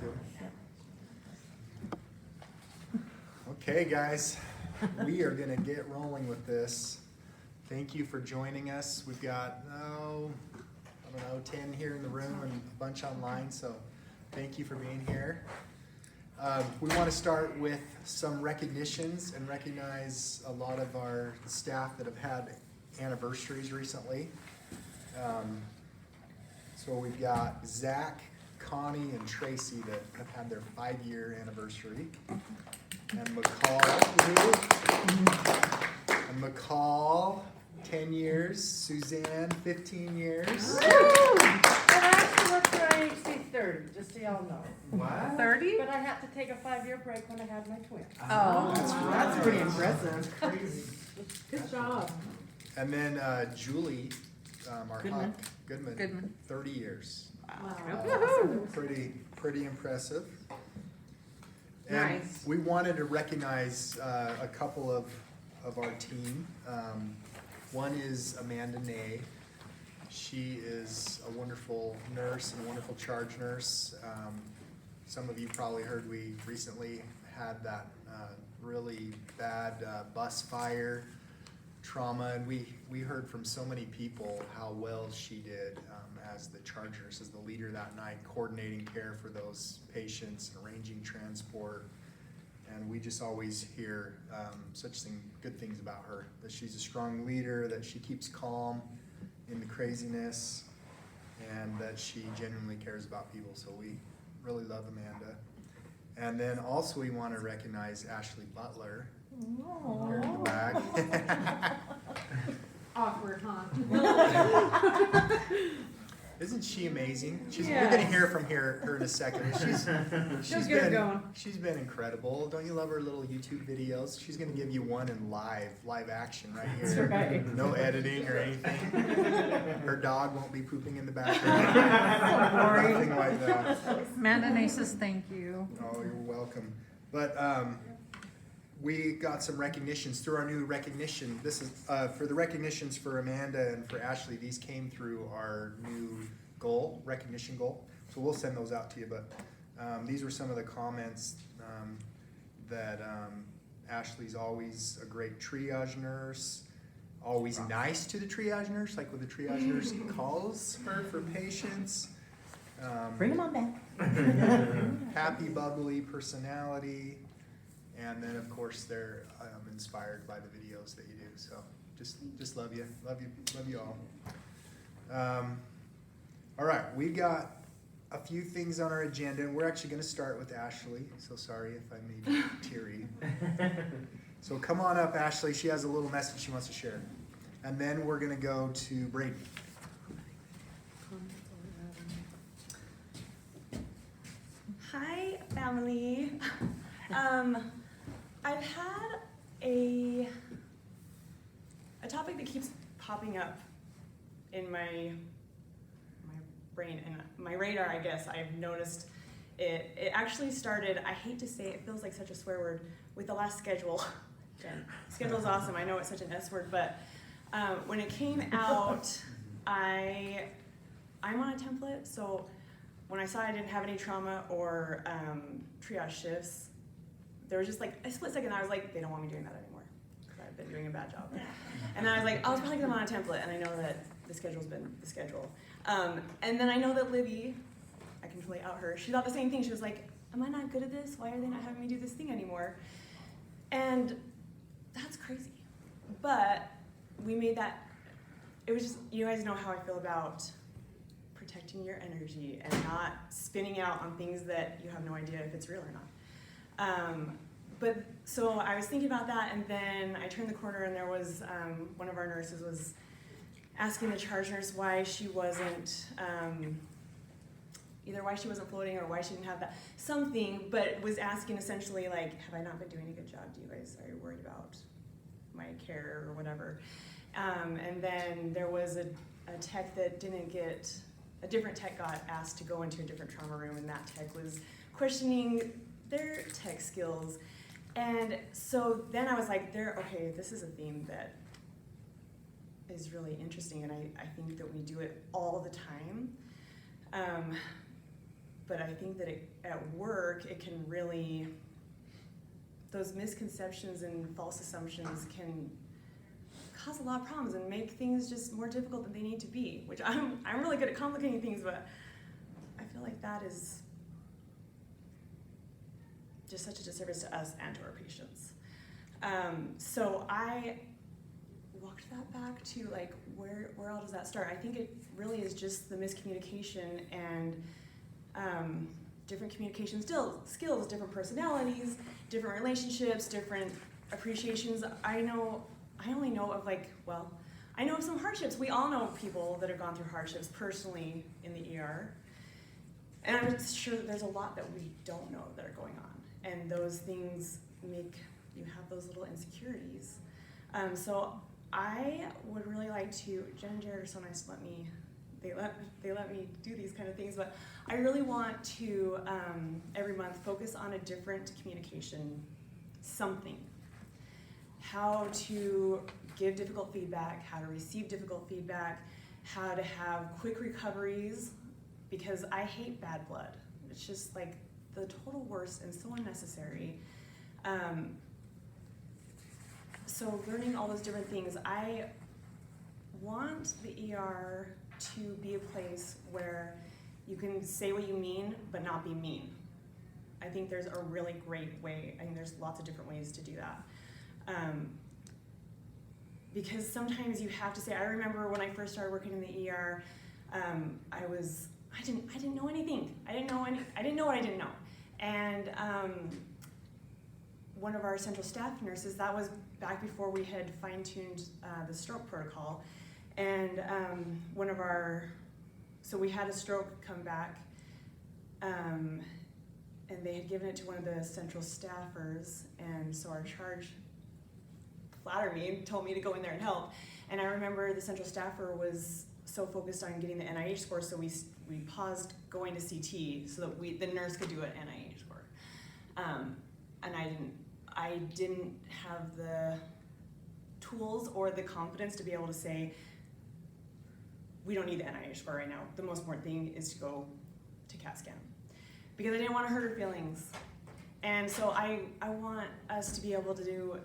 good. Okay, guys, we are going to get rolling with this. Thank you for joining us. We've got, 10 here in the room and a bunch online, so thank you for being here. We want to start with some recognitions and recognize a lot of our staff that have had anniversaries recently. So we've got Zach, Connie, and Tracy that have had their 5-year anniversary. And McCall, 10 years. Suzanne, 15 years. Well, actually, let's try say 30, just so y'all know. What? 30? But I had to take a 5-year break when I had my twins. Oh, That's right. that's pretty impressive. Crazy. Good job. And then Julie, our Goodman. Huck, Goodman, 30 years. Wow. Woohoo. Pretty impressive. And Nice. we wanted to recognize a couple of our team. One is Amanda Nade. She is a wonderful nurse and a wonderful charge nurse. Some of you probably heard we recently had that really bad bus fire trauma, and we heard from so many people how well she did as the charge nurse, as the leader that night, coordinating care for those patients, arranging transport, and we just always hear good things about her, that she's a strong leader, that she keeps calm in the craziness, and that she genuinely cares about people, so we really love Amanda. And then also we want to recognize Ashley Butler, here in the back. Awkward, huh? Isn't she amazing? We're Yes. going to hear from her in a second. She'll get her going. She's been incredible. Don't you love her little YouTube videos? She's going to give you one in live action right here. That's right. No editing or anything. Her dog won't be pooping in the background. Nothing like that. Amanda says thank you. Oh, you're welcome. But we got some recognitions through our new recognition. This is for the recognitions for Amanda and for Ashley. These came through our new recognition goal. So we'll send those out to you. But these were some of the comments that Ashley's always a great triage nurse, always nice to the triage nurse, like when the triage nurse calls her for patients. Bring them on back. Happy, bubbly personality. And then, of course, they're inspired by the videos that you do. So just love you all. All right, we've got a few things on our agenda, and we're actually going to start with Ashley. So sorry if I made you teary. So come on up, Ashley. She has a little message she wants to share. And then we're going to go to Brady. Hi, family. I've had a topic that keeps popping up in my brain and my radar, I guess. I've noticed it actually started, I hate to say it, feels like such a swear word, with the last schedule. Schedule's awesome, I know it's such an S word, but when it came out, I'm on a template, so when I saw I didn't have any trauma or triage shifts, there was just like a split second, I was like, they don't want me doing that anymore, because I've been doing a bad job. And then I was like, oh, it's probably because I'm on a template, and I know that the schedule's been the schedule. And then I know that Libby, I can totally out her, she thought the same thing. She was like, am I not good at this? Why are they not having me do this thing anymore? And that's crazy. But we made that, it was just, you guys know how I feel about protecting your energy and not spinning out on things that you have no idea if it's real or not. But so I was thinking about that, and then I turned the corner, and there was one of our nurses was asking the charge nurse why she wasn't, either why she wasn't floating or why she didn't have that, something, but was asking essentially like, have I not been doing a good job? Are you worried about my care or whatever? And then there was a tech that didn't get, a different tech got asked to go into a different trauma room, and that tech was questioning their tech skills. And so then I was like, okay, this is a theme that is really interesting, and I think that we do it all the time. but I think that at work, it can really, those misconceptions and false assumptions can cause a lot of problems and make things just more difficult than they need to be, which I'm really good at complicating things, but I feel like that is just such a disservice to us and to our patients. So I walked that back to like, where all does that start? I think it really is just the miscommunication and different communication skills, different personalities, different relationships, different appreciations. I only know of I know of some hardships. We all know people that have gone through hardships personally in the ER. And I'm sure that there's a lot that we don't know that are going on. And those things make you have those little insecurities. So I would really like to, Jen and Jared are so nice to they let me do these kind of things, but I really want to, every month, focus on a different communication, something. How to give difficult feedback, how to receive difficult feedback, how to have quick recoveries, because I hate bad blood. It's just like the total worst and so unnecessary. So learning all those different things, I want the ER to be a place where you can say what you mean, but not be mean. I think there's a really great way, I think there's lots of different ways to do that. Because sometimes you have to say, I remember when I first started working in the ER, I didn't know anything. I didn't know what I didn't know. And one of our central staff nurses, that was back before we had fine-tuned the stroke protocol. And so we had a stroke come back, and they had given it to one of the central staffers, and so our charge flattered me and told me to go in there and help. And I remember the central staffer was so focused on getting the NIH score, so we paused going to CT so that the nurse could do an NIH score. And I didn't have the tools or the confidence to be able to say, we don't need the NIH score right now. The most important thing is to go to CAT scan. Because I didn't want to hurt her feelings. And so I want us to be able to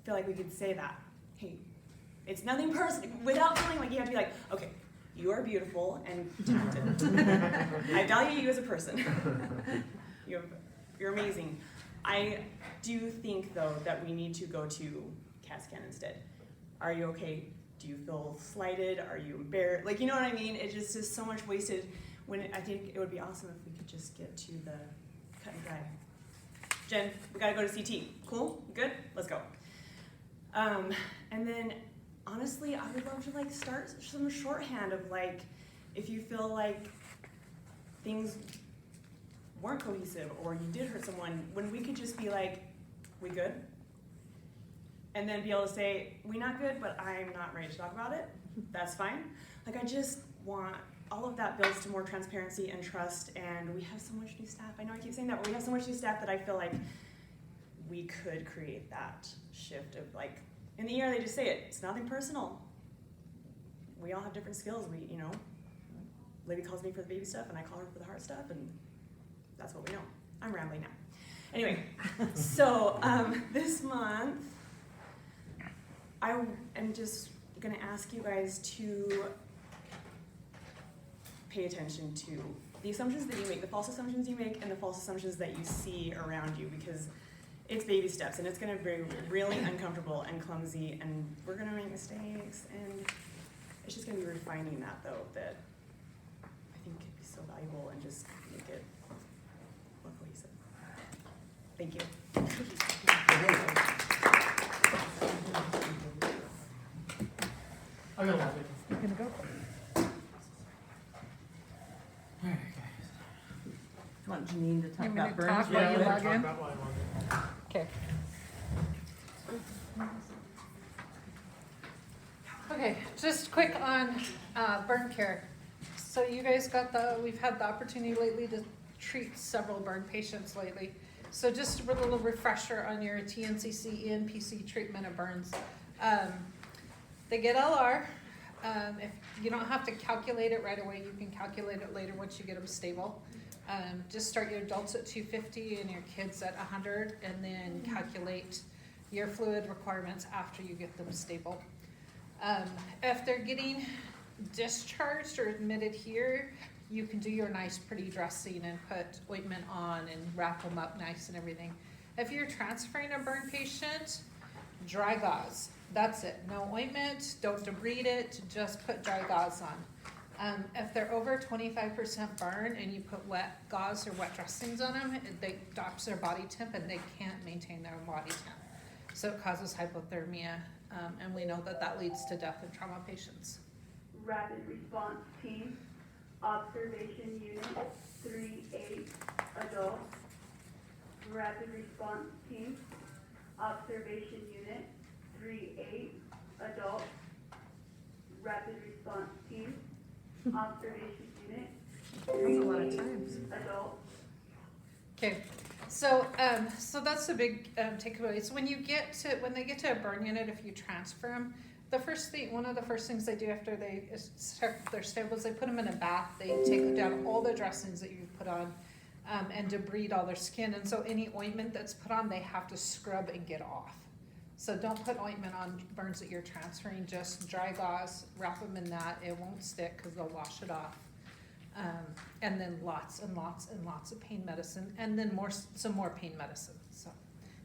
feel like we could say that. Hey, it's nothing personal, without feeling like you have to be like, okay, you are beautiful and talented. I value you as a person. You're amazing. I do think, though, that we need to go to CAT scan instead. Are you okay? Do you feel slighted? Are you embarrassed? Like, you know what I mean? It just is so much wasted when I think it would be awesome if we could just get to the cut and dry. Jen, we gotta go to CT. Cool? Good? Let's go. And then, honestly, I would love to start some shorthand of if you feel like things weren't cohesive or you did hurt someone, when we could just be like, we good? And then be able to say, we not good, but I'm not ready to talk about it. That's fine. I just want all of that builds to more transparency and trust, and we have so much new staff. I know I keep saying that, but we have so much new staff that I feel like we could create that shift of in the ER they just say it. It's nothing personal. We all have different skills. Libby calls me for the baby stuff, and I call her for the hard stuff, and that's what we know. I'm rambling now. Anyway, so this month, I am just going to ask you guys to pay attention to the assumptions that you make, the false assumptions you make, and the false assumptions that you see around you, because it's baby steps, and it's going to be really uncomfortable and clumsy, and we're going to make mistakes, and it's just going to be refining that, though, that I think could be so valuable and just make it more cohesive. Thank you. I'm gonna love it. You're gonna go. Alright, Do you want Janine to talk You want me about to burns? talk guys. while Yeah, you we'll log talk in? about what I wanted. Okay. Okay, just quick on burn care. So you guys we've had the opportunity lately to treat several burn patients lately. So just a little refresher on your TNCC ENPC treatment of burns. They get LR. If you don't have to calculate it right away, you can calculate it later once you get them stable. Just start your adults at 250 and your kids at 100, and then calculate your fluid requirements after you get them stable. If they're getting discharged or admitted here, you can do your nice pretty dressing and put ointment on and wrap them up nice and everything. If you're transferring a burn patient, dry gauze. That's it. No ointment, don't debride it, just put dry gauze on. If they're over 25% burn and you put wet gauze or wet dressings on them, they drops their body temp and they can't maintain their body temp. So it causes hypothermia, and we know that that leads to death in trauma patients. Rapid Response Team, Observation Unit 3-8 adults. Rapid Response Team, Observation Unit 3-8 adults. Rapid Response Team, Observation Unit 3-8 adults. Okay, so that's the big takeaway. So when they get to a burn unit, if you transfer them, one of the first things they do after they start their stable is they put them in a bath. They take down all the dressings that you put on, and debride all their skin. And so any ointment that's put on, they have to scrub and get off. So don't put ointment on burns that you're transferring. Just dry gauze, wrap them in that. It won't stick because they'll wash it off. And then lots and lots and lots of pain medicine, and then some more pain medicine. So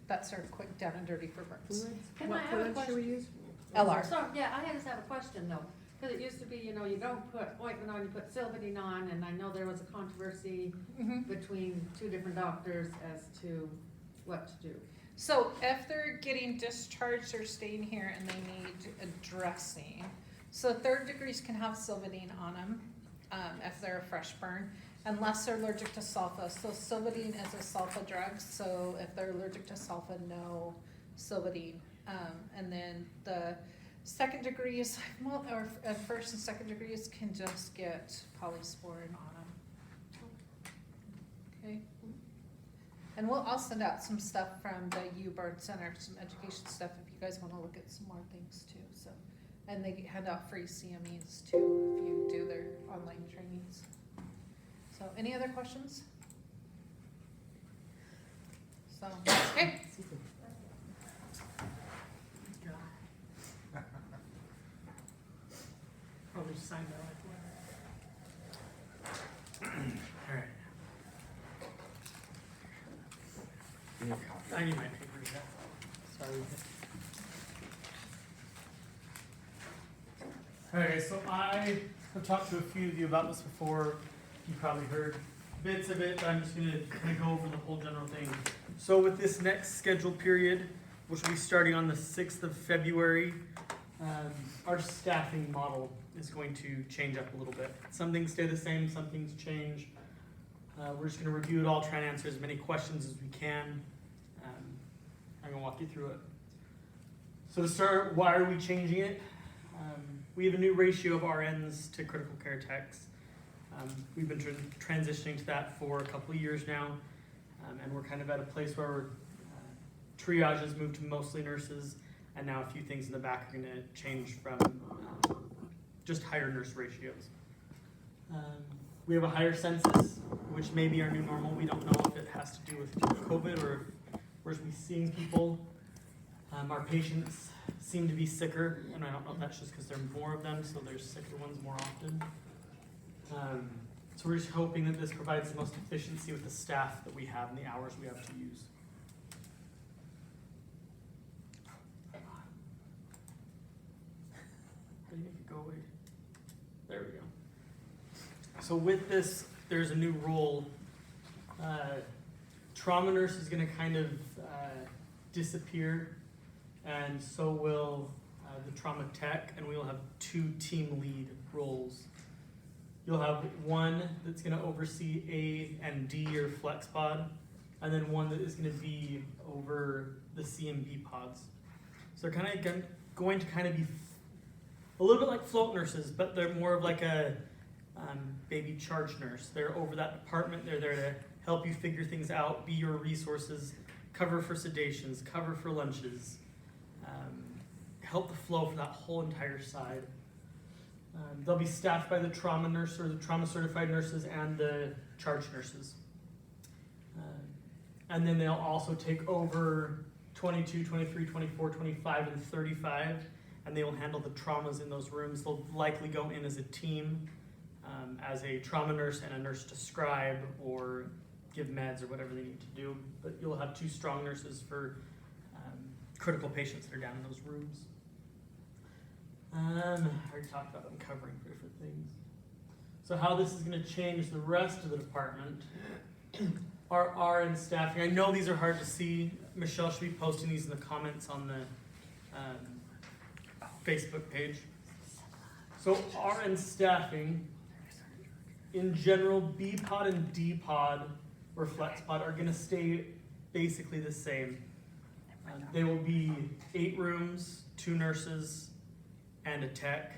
that's our quick down and dirty for burns. Can I have a question? LR. So, yeah, I just have a question though, because it used to be, you don't put ointment on, you put Silvadene on, and I know there was a controversy between two different doctors as to what to do. So if they're getting discharged or staying here and they need a dressing, so 3rd degrees can have Silvadene on them if they're a fresh burn, unless they're allergic to sulfa. So Silvadene is a sulfa drug, so if they're allergic to sulfa, no Silvadene. And then the 2nd degrees, or 1st and 2nd degrees can just get polysporin on them. Okay. And I'll send out some stuff from the U Burn Center, some education stuff if you guys want to look at some more things too. So, and they hand out free CMEs too if you do their online trainings. So, any other questions? So, okay. Probably sign that like Alright. I need my papers back. Sorry. Alright, so I have talked to a few of you about this before. You probably heard bits of it, but I'm just gonna kind of go over the whole general thing. So with this next scheduled period, which will be starting on the 6th of February, our staffing model is going to change up a little bit. Some things stay the same, some things change. We're just going to review it all, try and answer as many questions as we can. I'm going to walk you through it. So to start, why are we changing it? We have a new ratio of RNs to critical care techs. We've been transitioning to that for a couple of years now, and we're kind of at a place where triage has moved to mostly nurses, and now a few things in the back are going to change from just higher nurse ratios. We have a higher census, which may be our new normal. We don't know if it has to do with COVID or if we're seeing people. Our patients seem to be sicker, and I don't know if that's just because there are more of them, so there's sicker ones more often. So we're just hoping that this provides the most efficiency with the staff that we have and the hours we have to use. How do you make it go away? There we go. So with this, there's a new role. Trauma nurse is going to kind of disappear, and so will the trauma tech, and we will have 2 team lead roles. You'll have one that's going to oversee A and D or flex pod, and then one that is going to be over the C and B pods. So they're kind of going to kind of be a little bit like float nurses, but they're more of like a baby charge nurse. They're over that department. They're there to help you figure things out, be your resources, cover for sedations, cover for lunches, help the flow for that whole entire side. They'll be staffed by the trauma nurse or the trauma certified nurses and the charge nurses. And then they'll also take over 22, 23, 24, 25, and 35, and they will handle the traumas in those rooms. They'll likely go in as a team, as a trauma nurse and a nurse to scribe or give meds or whatever they need to do. But you'll have 2 strong nurses for critical patients that are down in those rooms. I already talked about uncovering different things. So how this is going to change the rest of the department, our RN staffing. I know these are hard to see. Michelle should be posting these in the comments on the Facebook page. So RN staffing, in general, B pod and D pod or flex pod are going to stay basically the same. They will be 8 rooms, 2 nurses, and a tech.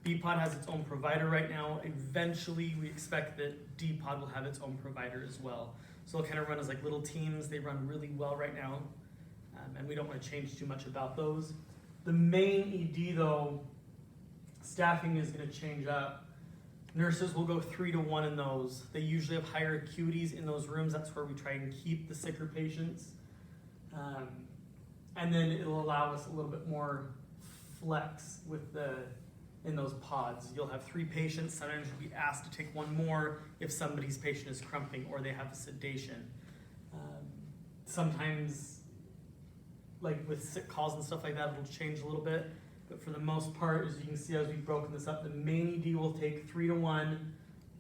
B pod has its own provider right now. Eventually, we expect that D pod will have its own provider as well. So they'll kind of run as like little teams. They run really well right now, and we don't want to change too much about those. The main ED though, staffing is going to change up. Nurses will go 3 to 1 in those. They usually have higher acuities in those rooms. That's where we try and keep the sicker patients. And then it'll allow us a little bit more flex with in those pods. You'll have 3 patients. Sometimes you'll be asked to take 1 more if somebody's patient is crumping or they have a sedation. Sometimes, like with sick calls and stuff like that, it'll change a little bit. But for the most part, as you can see as we've broken this up, the main ED will take 3 to 1,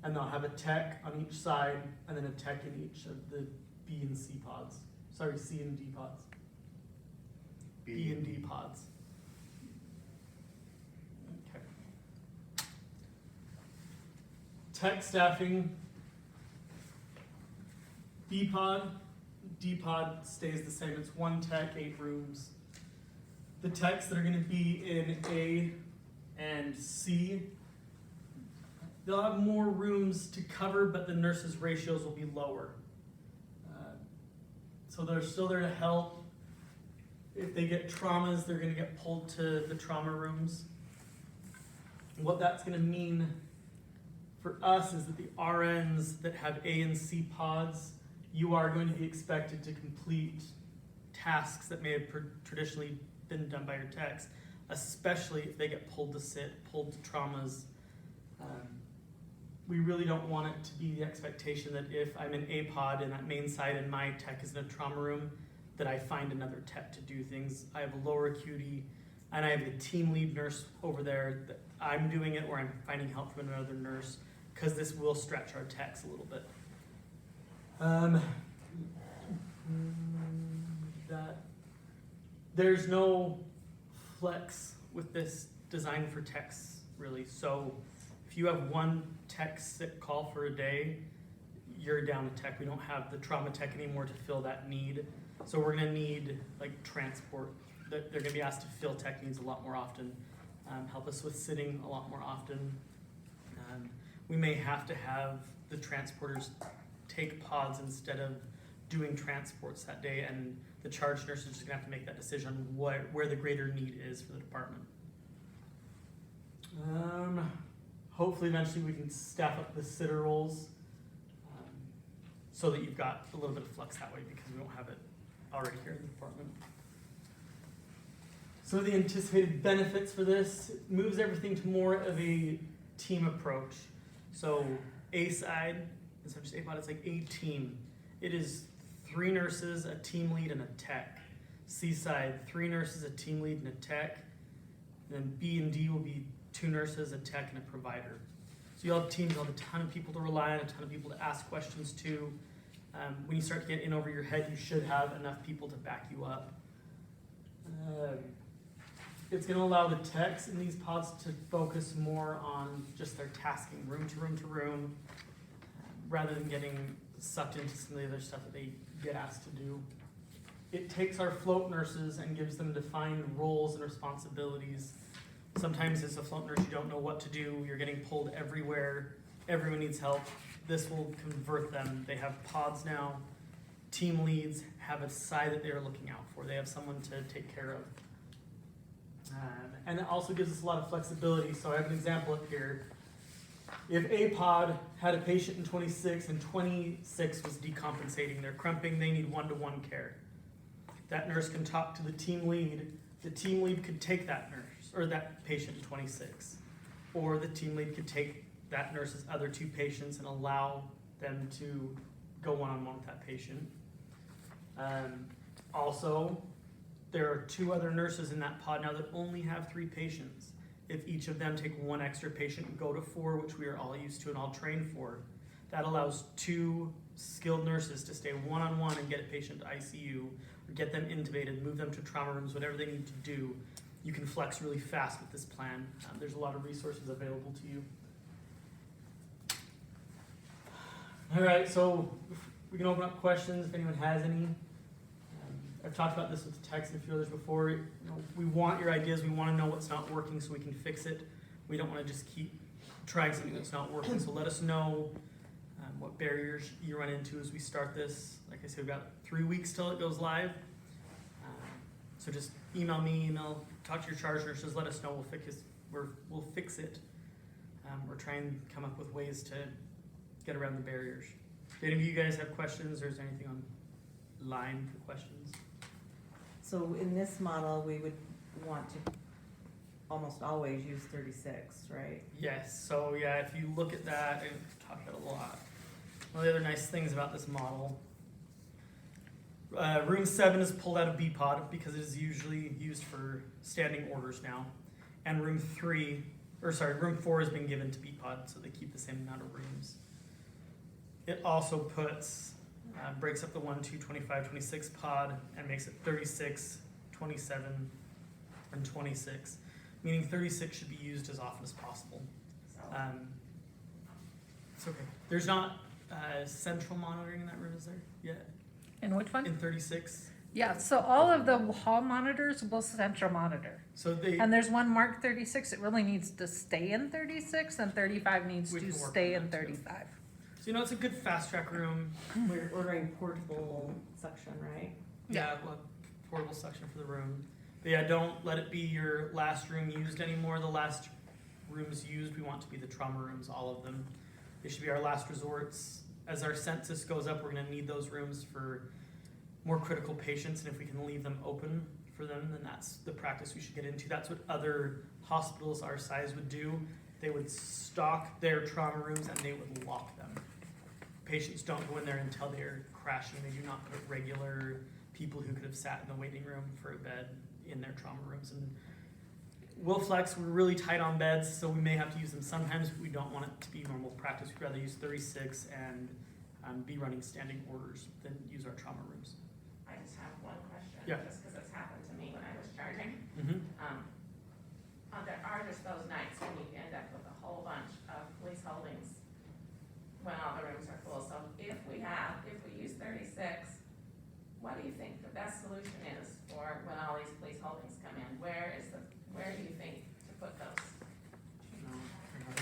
and they'll have a tech on each side, and then a tech in each of the B and C pods. Sorry, C and D pods. B and D pods. Okay. Tech staffing, B pod, D pod stays the same. It's 1 tech, 8 rooms. The techs that are going to be in A and C, they'll have more rooms to cover, but the nurses' ratios will be lower. So they're still there to help. If they get traumas, they're going to get pulled to the trauma rooms. What that's going to mean for us is that the RNs that have A and C pods, you are going to be expected to complete tasks that may have traditionally been done by your techs, especially if they get pulled to sit, pulled to traumas. We really don't want it to be the expectation that if I'm in A pod in that main side and my tech is in a trauma room, that I find another tech to do things. I have a lower acuity, and I have a team lead nurse over there that I'm doing it, or I'm finding help from another nurse, because this will stretch our techs a little bit. There's no flex with this design for techs, really. So if you have 1 tech sick call for a day, you're down a tech. We don't have the trauma tech anymore to fill that need. So we're gonna need like transport. They're gonna be asked to fill tech needs a lot more often, help us with sitting a lot more often. We may have to have the transporters take pods instead of doing transports that day, and the charge nurse is just gonna have to make that decision on where the greater need is for the department. Hopefully eventually we can staff up the sitter roles, so that you've got a little bit of flex that way, because we don't have it already here in the department. Some of the anticipated benefits for this, it moves everything to more of a team approach. So A side, instead of just A pod, it's like a team. It is 3 nurses, a team lead, and a tech. C side, 3 nurses, a team lead, and a tech. And then B and D will be 2 nurses, a tech, and a provider. So you'll have teams, you'll have a ton of people to rely on, a ton of people to ask questions to. When you start to get in over your head, you should have enough people to back you up. It's going to allow the techs in these pods to focus more on just their tasking, room to room to room, rather than getting sucked into some of the other stuff that they get asked to do. It takes our float nurses and gives them defined roles and responsibilities. Sometimes as a float nurse, you don't know what to do. You're getting pulled everywhere. Everyone needs help. This will convert them. They have pods now. Team leads have a side that they're looking out for. They have someone to take care of. And it also gives us a lot of flexibility. So I have an example up here. If a pod had a patient in 26 and 26 was decompensating, they're crumping, they need one-to-one care. That nurse can talk to the team lead. The team lead could take that nurse, or that patient in 26. Or the team lead could take that nurse's other 2 patients and allow them to go one-on-one with that patient. Also, there are 2 other nurses in that pod now that only have 3 patients. If each of them take 1 extra patient and go to 4, which we are all used to and all trained for, that allows 2 skilled nurses to stay one-on-one and get a patient to ICU, or get them intubated, move them to trauma rooms, whatever they need to do. You can flex really fast with this plan. There's a lot of resources available to you. All right, so we can open up questions if anyone has any. I've talked about this with Tex and a few others before. We want your ideas. We want to know what's not working so we can fix it. We don't want to just keep trying something that's not working. So let us know what barriers you run into as we start this. Like I said, we've got 3 weeks till it goes live. So just email me, talk to your charge nurses. Let us know. We'll fix it. Or try and come up with ways to get around the barriers. Do any of you guys have questions, or is there anything online for questions? So in this model, we would want to almost always use 36, right? Yes, so yeah, if you look at that, I've talked about it a lot. One of the other nice things about this model, room 7 is pulled out of B-Pod because it is usually used for standing orders now. And room 4 has been given to B-Pod, so they keep the same amount of rooms. It also breaks up the 1, 2, 25, 26 pod and makes it 36, 27, and 26, meaning 36 should be used as often as possible. It's okay. There's not central monitoring in that room, is there, yet? And which one? In 36? Yeah, so all of the hall monitors will central monitor. So they, And there's one marked 36, it really needs to stay in 36, and 35 needs We to can work stay on in that too. 35. so it's a good fast track room. We're ordering portable suction, right? Yeah, well, portable section for the room. But yeah, don't let it be your last room used anymore. The last rooms used, we want to be the trauma rooms, all of them. They should be our last resorts. As our census goes up, we're gonna need those rooms for more critical patients, and if we can leave them open for them, then that's the practice we should get into. That's what other hospitals our size would do. They would stock their trauma rooms and they would lock them. Patients don't go in there until they're crashing. They do not put regular people who could have sat in the waiting room for a bed in their trauma rooms. And we'll flex, we're really tight on beds, so we may have to use them sometimes, but we don't want it to be normal practice. We'd rather use 36 and be running standing orders than use our trauma rooms. I just have one question. Yeah. Just because it's happened to me when I was charging. Mm-hmm. There are just those nights when you end up with a whole bunch of police holdings when all the rooms are full. So if we use 36, what do you think the best solution is for when all these police holdings come in? Where do you think to put those?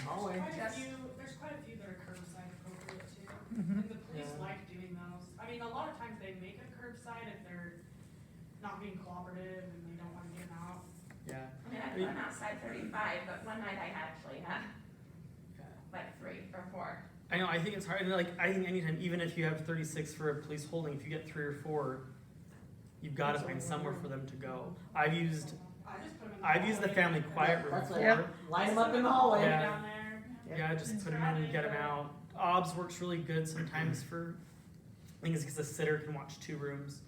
Hallway. There's quite a few that are curbside appropriate too. Mhm. And the police Yeah. like doing those. I mean, a lot of times they make it curbside if they're not being cooperative and they don't wanna get them out. Yeah. I mean, I put them outside 35, but one night I actually had Yeah. like 3 or 4. I know, I think it's hard. I think anytime, even if you have 36 for a police holding, if you get 3 or 4, you've got to find somewhere for them to go. I've used I just put them in the hallway. family quiet room That's before. it. Line them up in the hallway. Yeah. Down there. Yeah, just put them in and get them out. OBS works really good sometimes for, I think it's because the sitter can watch 2 rooms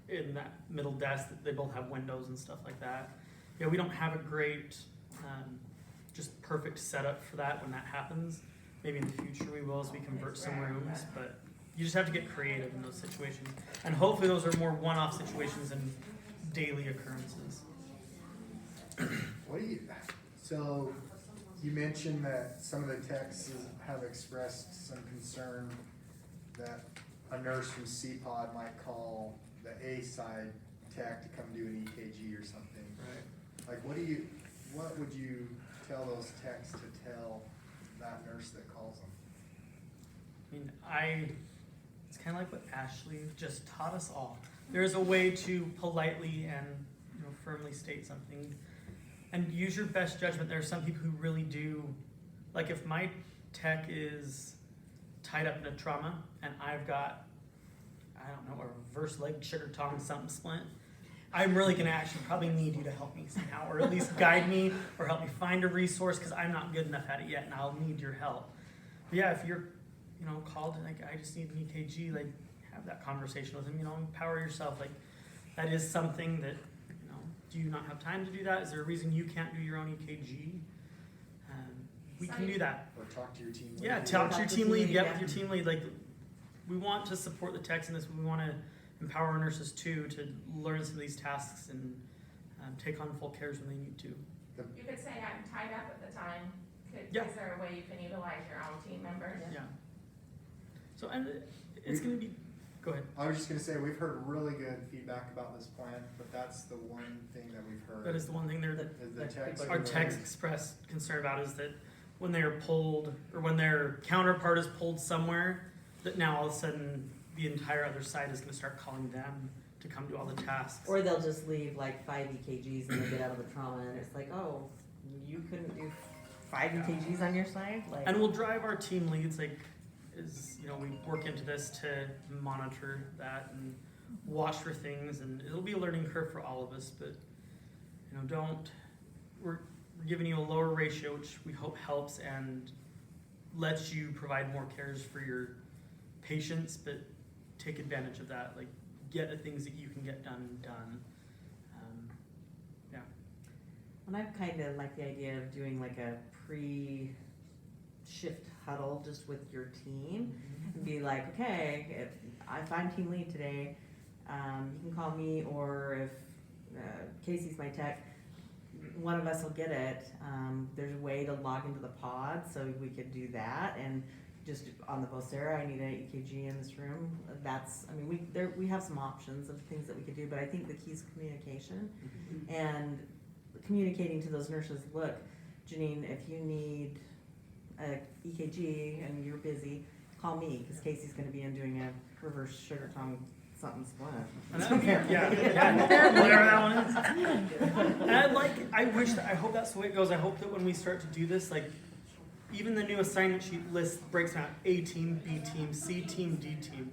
in that middle desk. They both have windows and stuff like that. Yeah, we don't have a great, just perfect setup for that when that happens. Maybe in the future we will as we convert some rooms, but you just have to get creative in those situations. And hopefully those are more one-off situations than daily occurrences. So you mentioned that some of the techs have expressed some concern that a nurse from CPOD might call the A side tech to come do an EKG or something. Right. Like, what would you tell those techs to tell that nurse that calls them? I mean, it's kind of like what Ashley just taught us all. There's a way to politely and firmly state something, and use your best judgment. There are some people who really do, like if my tech is tied up in a trauma and I've got, I don't know, a reverse leg sugar tongue something splint, I'm really gonna actually probably need you to help me somehow, or at least guide me, or help me find a resource, because I'm not good enough at it yet, and I'll need your help. But yeah, if you're, called and like, I just need an EKG, like, have that conversation with him, empower yourself, like, that is something that, do you not have time to do that? Is there a reason you can't do your own EKG? We can do that. Or talk to your team lead. Yeah, talk to your team lead, get with your team lead, like, we want to support the techs in this, we wanna empower our nurses too to learn some of these tasks and take on full cares when they need to. You could say I'm tied up at the time. Yeah. Is there a way you can utilize your own team members? Yeah. So, and it's gonna be, go ahead. I was just gonna say, we've heard really good feedback about this plan, but that's the one thing that we've heard. That is the one thing there Is the techs our techs expressed concern about is that when they're pulled, or when their counterpart is pulled somewhere, that now all of a sudden the entire other side is gonna start calling them to come do all the tasks. Or they'll just leave like 5 EKGs and they get out of the trauma and it's like, oh, you couldn't do 5 EKGs on your side? Like, And we'll drive our team leads, like, we work into this to monitor that and watch for things, and it'll be a learning curve for all of us, but, we're giving you a lower ratio, which we hope helps and lets you provide more cares for your patients, but take advantage of that, like, get the things that you can get done. and I've kind of like the idea of doing like a pre-shift huddle just with your team and be like, okay, if I'm team lead today, you can call me, or if Casey's my tech, one of us will get it. There's a way to log into the pod, so we could do that. And just on the Vocera, I need an EKG in this room. We have some options of things that we could do, but I think the key is communication and communicating to those nurses. Look, Janine, if you need a EKG and you're busy, call me, because Casey's going to be in doing a reverse sugar tongue something split. Yeah, whatever that one is. And I hope that's the way it goes. I hope that when we start to do this, like, even the new assignment sheet list breaks down A team, B team, C team, D team.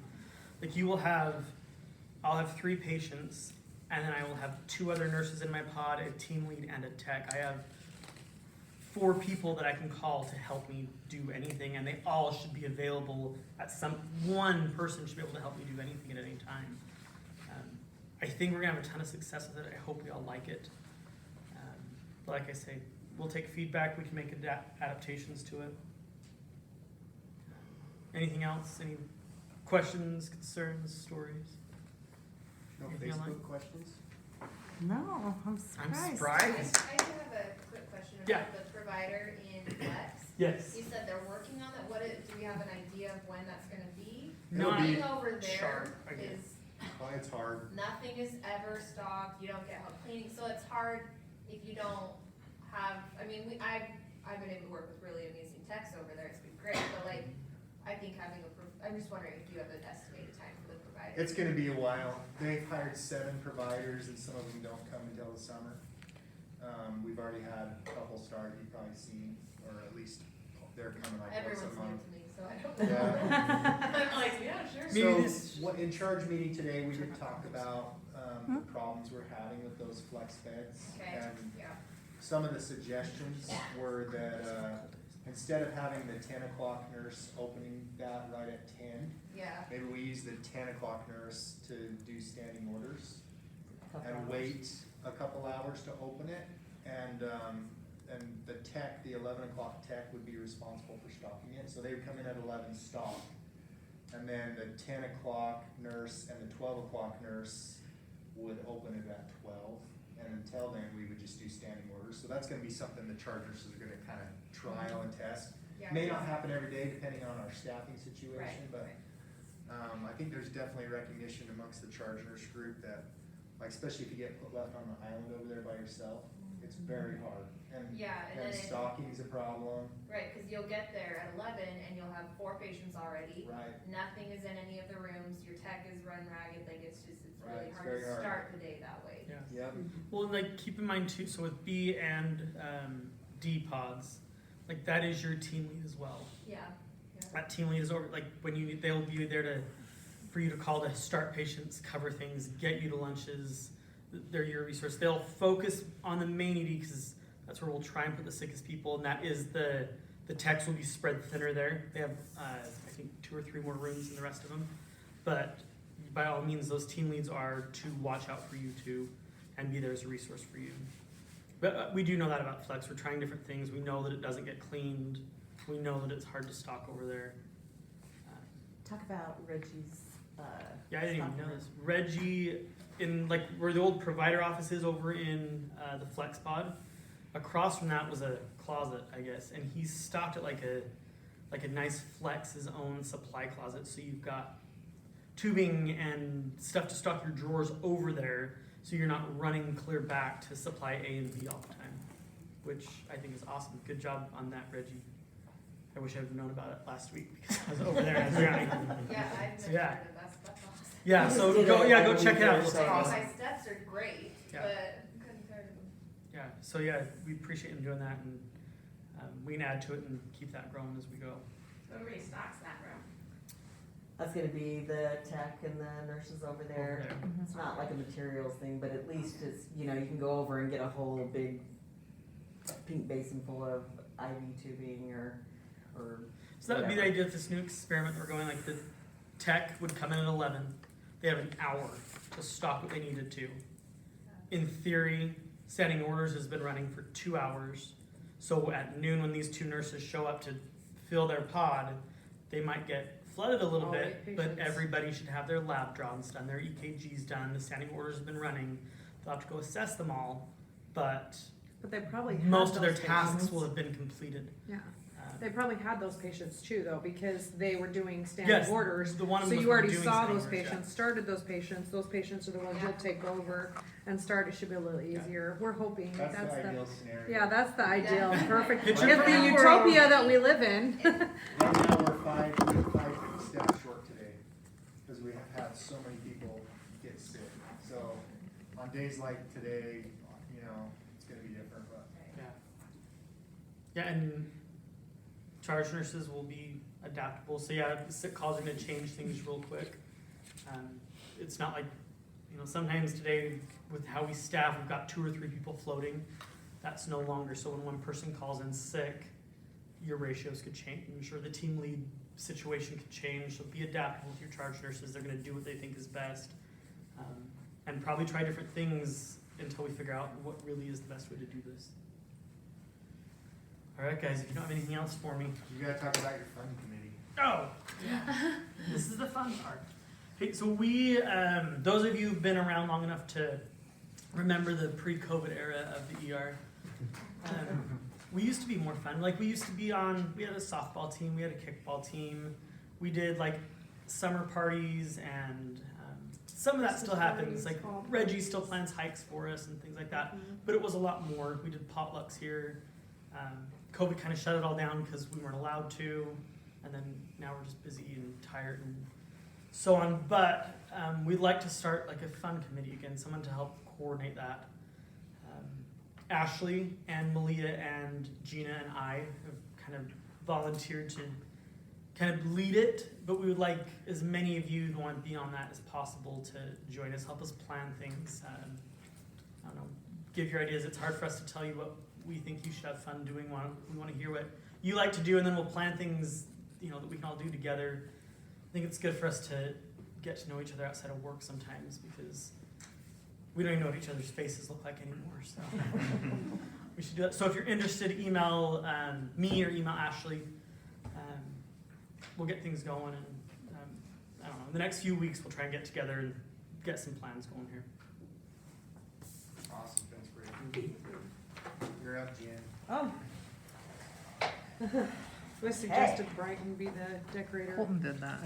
Like, I'll have 3 patients, and then I will have 2 other nurses in my pod, a team lead, and a tech. I have 4 people that I can call to help me do anything, and they all should be available one person should be able to help me do anything at any time. I think we're gonna have a ton of success with it. I hope we all like it. But like I say, we'll take feedback, we can make adaptations to it. Anything else? Any questions, concerns, stories? No Anything online? Facebook questions? No, I'm I'm surprised. surprised. I do have a quick question Yeah. about the provider in Flex. Yes. You said they're working on that. Do we have an idea of when that's gonna be? No, It'll be Being over there sharp, I guess. is, Oh, it's hard. nothing is ever stocked, you don't get help cleaning, so it's hard if you don't have, I've been able to work with really amazing techs over there, it's been great, but like, I think I'm just wondering if you have an estimated time for the provider. It's gonna be a while. They've hired 7 providers and some of them don't come until the summer. We've already had a couple start, you've probably seen, or at least they're coming like once a Everyone's new month. to me, so I don't know. Yeah. I'm like, yeah, sure. Maybe So, in charge meeting today, we did talk about, the problems we're having with those flex beds. Okay, And yeah, some of the suggestions were that, instead of having the 10 o'clock nurse opening that right at 10, yeah, maybe we use the 10 o'clock nurse to do standing orders and wait a couple hours to open it. And the tech, the 11 o'clock tech would be responsible for stocking it. So they would come in at 11, stock. And then the 10 o'clock nurse and the 12 o'clock nurse would open it at 12. And until then, we would just do standing orders. So that's gonna be something the charge nurses are gonna kind of trial and test. yeah. May not happen every day depending on our staffing situation, Right, but right. I think there's definitely recognition amongst the charge nurse group that, like, especially if you get left on the island over there by yourself, it's very hard. And, Yeah, and and then stocking's a problem, right, cause you'll get there at 11 and you'll have 4 patients already. right? Nothing is in any of the rooms, your tech is run ragged, like it's Right, really it's hard very to hard. start the day that way. Yeah. Yep. Well, like, keep in mind too, so with B and D pods, like that is your team lead as well. Yeah. That team lead is over, like when they'll be there for you to call to start patients, cover things, get you to lunches. They're your resource. They'll focus on the main ED because that's where we'll try and put the sickest people, and that is the techs will be spread thinner there. They have, I think, 2 or 3 more rooms than the rest of them. But by all means, those team leads are to watch out for you too and be there as a resource for you. But we do know that about Flex. We're trying different things. We know that it doesn't get cleaned. We know that it's hard to stock over there. Talk about Reggie's. Yeah, I didn't even stock know room. this. Reggie, in like where the old provider office is over in the Flex Pod, across from that was a closet, I guess, and he's stocked it like a nice Flex's own supply closet. So you've got tubing and stuff to stock your drawers over there, so you're not running clear back to supply A and B all the time, which I think is awesome. Good job on that, Reggie. I wish I would have known about it last week because I was over there and I was drowning. Yeah, I've So, been yeah. there, that's awesome. Yeah, You so just did go it go every check it out. It week looks or so. awesome. My steps are great, Yeah. but compared to them. Yeah, so yeah, we appreciate him doing that, and we can add to it and keep that growing as we go. Who restocks that room? That's gonna be the tech and the nurses over there. It's not like a materials thing, but at least it's, you can go over and get a whole big pink basin full of IV tubing or So that would be the whatever. idea of this new experiment that we're going. Like the tech would come in at 11. They have an hour to stock what they needed to. In theory, standing orders has been running for 2 hours. So at noon, when these 2 nurses show up to fill their pod, they might get flooded a little All bit, 8 but patients. everybody should have their lab drawings done, their EKGs done, the standing orders have been running. They'll have to go assess them all, but But they probably had most of their those tasks patients. will have been completed. Yeah, Uh, they probably had those patients too, though, because they were doing standing Yes, orders. the one of So them you was already doing saw standing those orders, yeah. patients, started those patients. Those patients are the ones you'll take over and start. It should be a little Yeah. easier. We're hoping That's that's the the. ideal scenario. Yeah, that's the ideal, perfect. It's Picture the perfect utopia that we live in. Right now, we're 5 staff short today, because we have had so many people get sick. So on days like today, it's gonna be different, but. Yeah, and charge nurses will be adaptable. So yeah, sick calls are gonna change things real quick. It's not like, sometimes today with how we staff, we've got 2 or 3 people floating. That's no longer. So when one person calls in sick, your ratios could change. I'm sure the team lead situation could change. So be adaptable with your charge nurses. They're gonna do what they think is best. And probably try different things until we figure out what really is the best way to do this. All right, guys, if you don't have anything else for me. You gotta talk about your funding committee. Oh, yeah. This is the fun part. Hey, so we, those of you who've been around long enough to remember the pre-COVID era of the ER, we used to be more fun. Like we used to be we had a softball team, we had a kickball team, we did like summer parties, and some of that still happens. Like Reggie still plans hikes for us and things like that, but it was a lot more. We did potlucks here. COVID kind of shut it all down because we weren't allowed to, and then now we're just busy and tired and so on. But we'd like to start like a fun committee again, someone to help coordinate that. Ashley and Malia and Gina and I have kind of volunteered to kind of lead it, but we would like as many of you who want to be on that as possible to join us, help us plan things. I don't know, give your ideas. It's hard for us to tell you what we think you should have fun doing. We want to hear what you like to do, and then we'll plan things, that we can all do together. I think it's good for us to get to know each other outside of work sometimes, because we don't even know what each other's faces look like anymore. So we should do that. So if you're interested, email me or email Ashley. We'll get things going, and I don't know. In the next few weeks, we'll try and get together and get some plans going here. Awesome, that's great. You're up, Jen. Oh. We suggested Brighton be the decorator. Colton did that.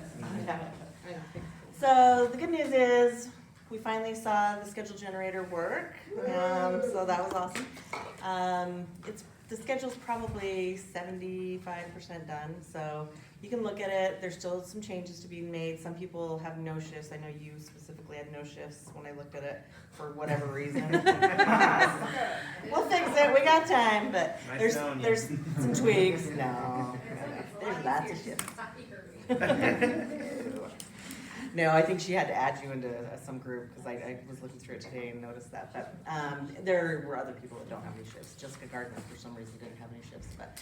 Yeah. I don't think. So the good news is we finally saw the schedule generator work, so that was awesome. It's the schedule's probably 75% done, so you can look at it. There's still some changes to be made. Some people have no shifts. I know you specifically had no shifts when I looked at it for whatever reason. We'll fix it. We got time, but there's some tweaks. No, there's lots of shifts. No, I think she had to add you into some group, because I was looking through it today and noticed that. But there were other people that don't have any shifts. Jessica Gardner, for some reason, didn't have any shifts. But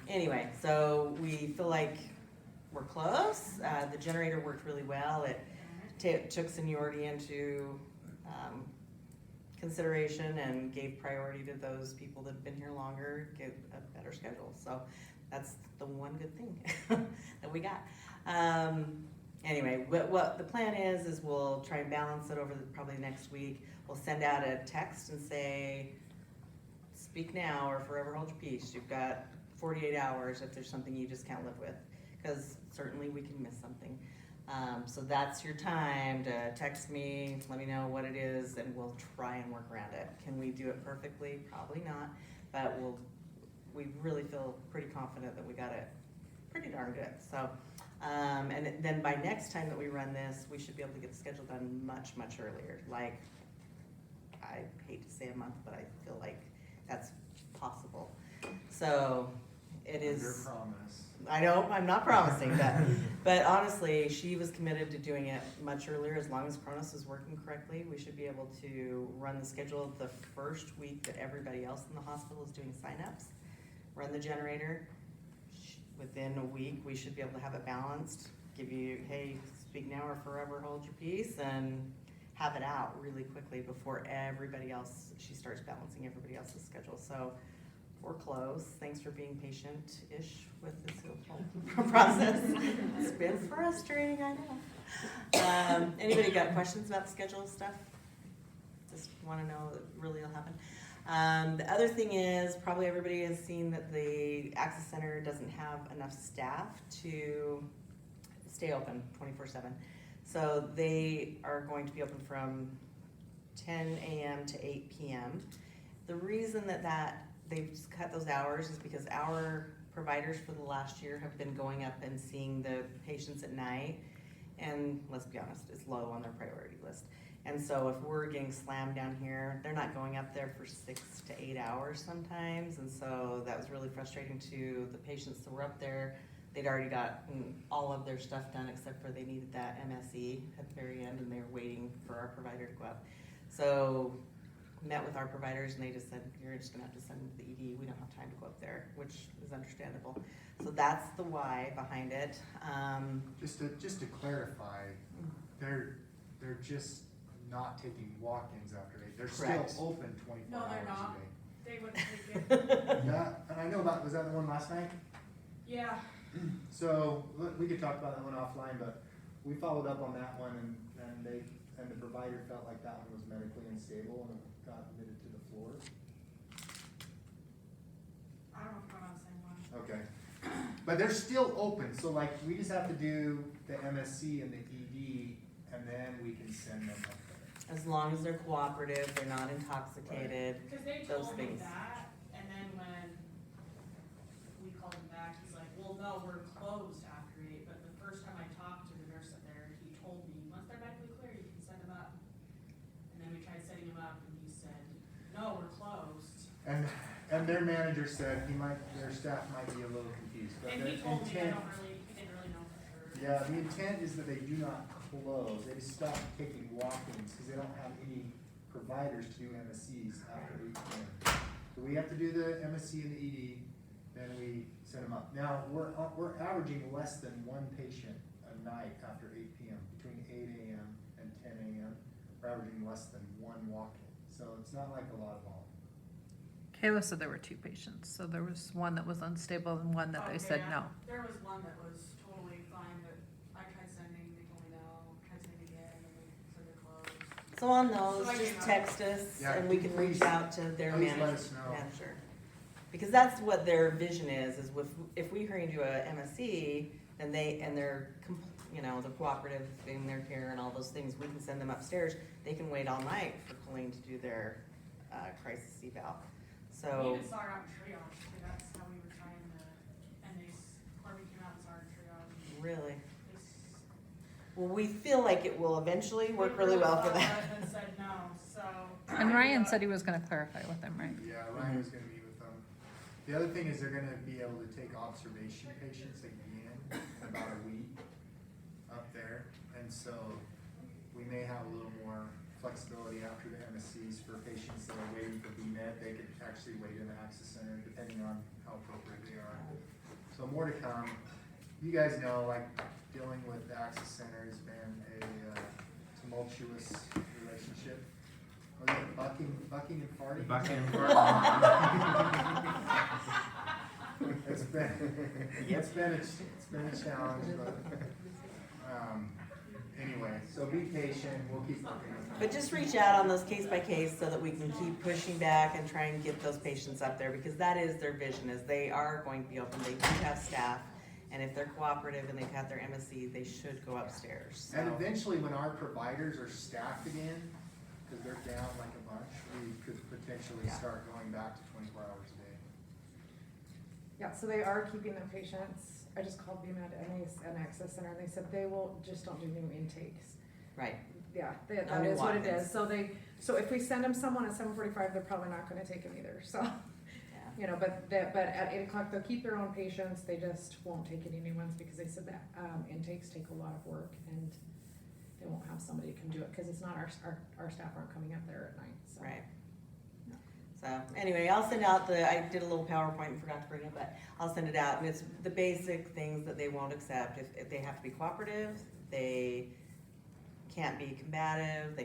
anyway, so we feel like we're close. The generator worked really well. It took seniority into consideration and gave priority to those people that have been here longer, get a better schedule. So that's the one good thing that we got. Anyway, what the plan is we'll try and balance it over probably next week. We'll send out a text and say, speak now or forever hold your peace. You've got 48 hours if there's something you just can't live with, because certainly we can miss something. So that's your time to text me, let me know what it is, and we'll try and work around it. Can we do it perfectly? Probably not, but we really feel pretty confident that we got it pretty darn good. So. And then by next time that we run this, we should be able to get the schedule done much, much earlier. Like, I hate to say a month, but I feel like that's possible. So it is. Under promise. I know, I'm not promising that, but honestly, she was committed to doing it much earlier. As long as Cronus is working correctly, we should be able to run the schedule the first week that everybody else in the hospital is doing signups. Run the generator. Within a week, we should be able to have it balanced, give you, hey, speak now or forever hold your peace, and have it out really quickly before everybody else, she starts balancing everybody else's schedule. So we're close. Thanks for being patient-ish with this whole process. It's been frustrating, I know. Anybody got questions about the schedule stuff? Just want to know that really will happen. The other thing is, probably everybody has seen that the Access Center doesn't have enough staff to stay open 24/7. So they are going to be open from 10 a.m. to 8 p.m. The reason that they've cut those hours is because our providers for the last year have been going up and seeing the patients at night, and let's be honest, it's low on their priority list. And so if we're getting slammed down here, they're not going up there for 6 to 8 hours sometimes. And so that was really frustrating to the patients that were up there. They'd already gotten all of their stuff done except for they needed that MSE at the very end, and they were waiting for our provider to go up. So met with our providers, and they just said, you're just gonna have to send them to the ED. We don't have time to go up there, which is understandable. So that's the why behind it. Just to clarify, they're just not taking walk-ins after 8. They're Correct. still open 24 No, hours they're not. a day. They wouldn't take it. Yeah, and I know about, was that the one last night? Yeah. So, we could talk about that one offline, but we followed up on that one, and the provider felt like that one was medically unstable and got admitted to the floor. I don't know if I'm on the same one. Okay. But they're still open, so like, we just have to do the MSC and the ED, and then we can send them up there. As long as they're cooperative, they're not intoxicated, Cause they those told me things. that, and then when we called him back, he's like, well, no, we're closed after 8, but the first time I talked to the nurse up there, he told me, once they're medically clear, you can send them up. And then we tried setting him up, and he said, no, we're closed. And their manager said their staff might be a little confused, but And the he told me, he intent, didn't really know for sure. yeah, the intent is that they do not close, they stop taking walk-ins, because they don't have any providers to do MSCs after 8 p.m. So we have to do the MSC and the ED, then we send them up. Now, we're averaging less than one patient a night after 8 p.m. Between 8 a.m. and 10 a.m., we're averaging less than one walk-in, so it's not like a lot of volume. Kayla said there were 2 patients, so there was one that was unstable and one that they Okay, said yeah. no. There was one that was totally fine, but I tried sending, they told me no, tried sending again, and they said they're closed. So on those, So I just gave up. text us Yeah, and we can reach please- out to their please let manager. us know. Because that's what their vision is if we hurry into a MSC, then they're they're cooperative in their care and all those things, we can send them upstairs. They can wait all night for Colleen to do their crisis eval. We So, even saw her out in triage, too. That's how we were trying to, and Corbin came out and saw her in triage. really, They s- well, we feel like it will eventually work they really well for thought that. it And said no, so. And Ryan said he was gonna clarify with them, right? Yeah, Ryan was gonna meet with them. The other thing is they're gonna be able to take observation patients again in about a week up there. And so we may have a little more flexibility after the MSCs for patients that are waiting for BMed. They could actually wait in the Access Center depending on how appropriate they are. So more to come. You guys know, like, dealing with the Access Center has been a tumultuous relationship. Was it bucking and farting? Bucking and farting. It's been a challenge, but, anyway, so be patient, we'll keep working with them. But just reach out on those case by case so that we can keep pushing back and try and get those patients up there, because that is their vision, is they are going to be open, they do have staff, and if they're cooperative and they've had their MSC, they should go upstairs, so. And eventually, when our providers are staffed again, because they're down like a bunch, we could potentially Yeah. start going back to 24 hours a day. Yeah, so they are keeping their patients. I just called BMed and Access Center, and they said they will, just don't do new intakes. Right, Yeah, No that new is what it walk-ins. is. So if we send them someone at 7:45, they're probably not gonna take them either, so. yeah, You know, but at 8 o'clock, they'll keep their own patients, they just won't take any new ones, because they said that, intakes take a lot of work, and they won't have somebody who can do it, cause it's not our staff aren't coming up there at night, so. right. So, anyway, I'll send out I did a little PowerPoint and forgot to bring it, but I'll send it out, and it's the basic things that they won't accept. If they have to be cooperative, they can't be combative,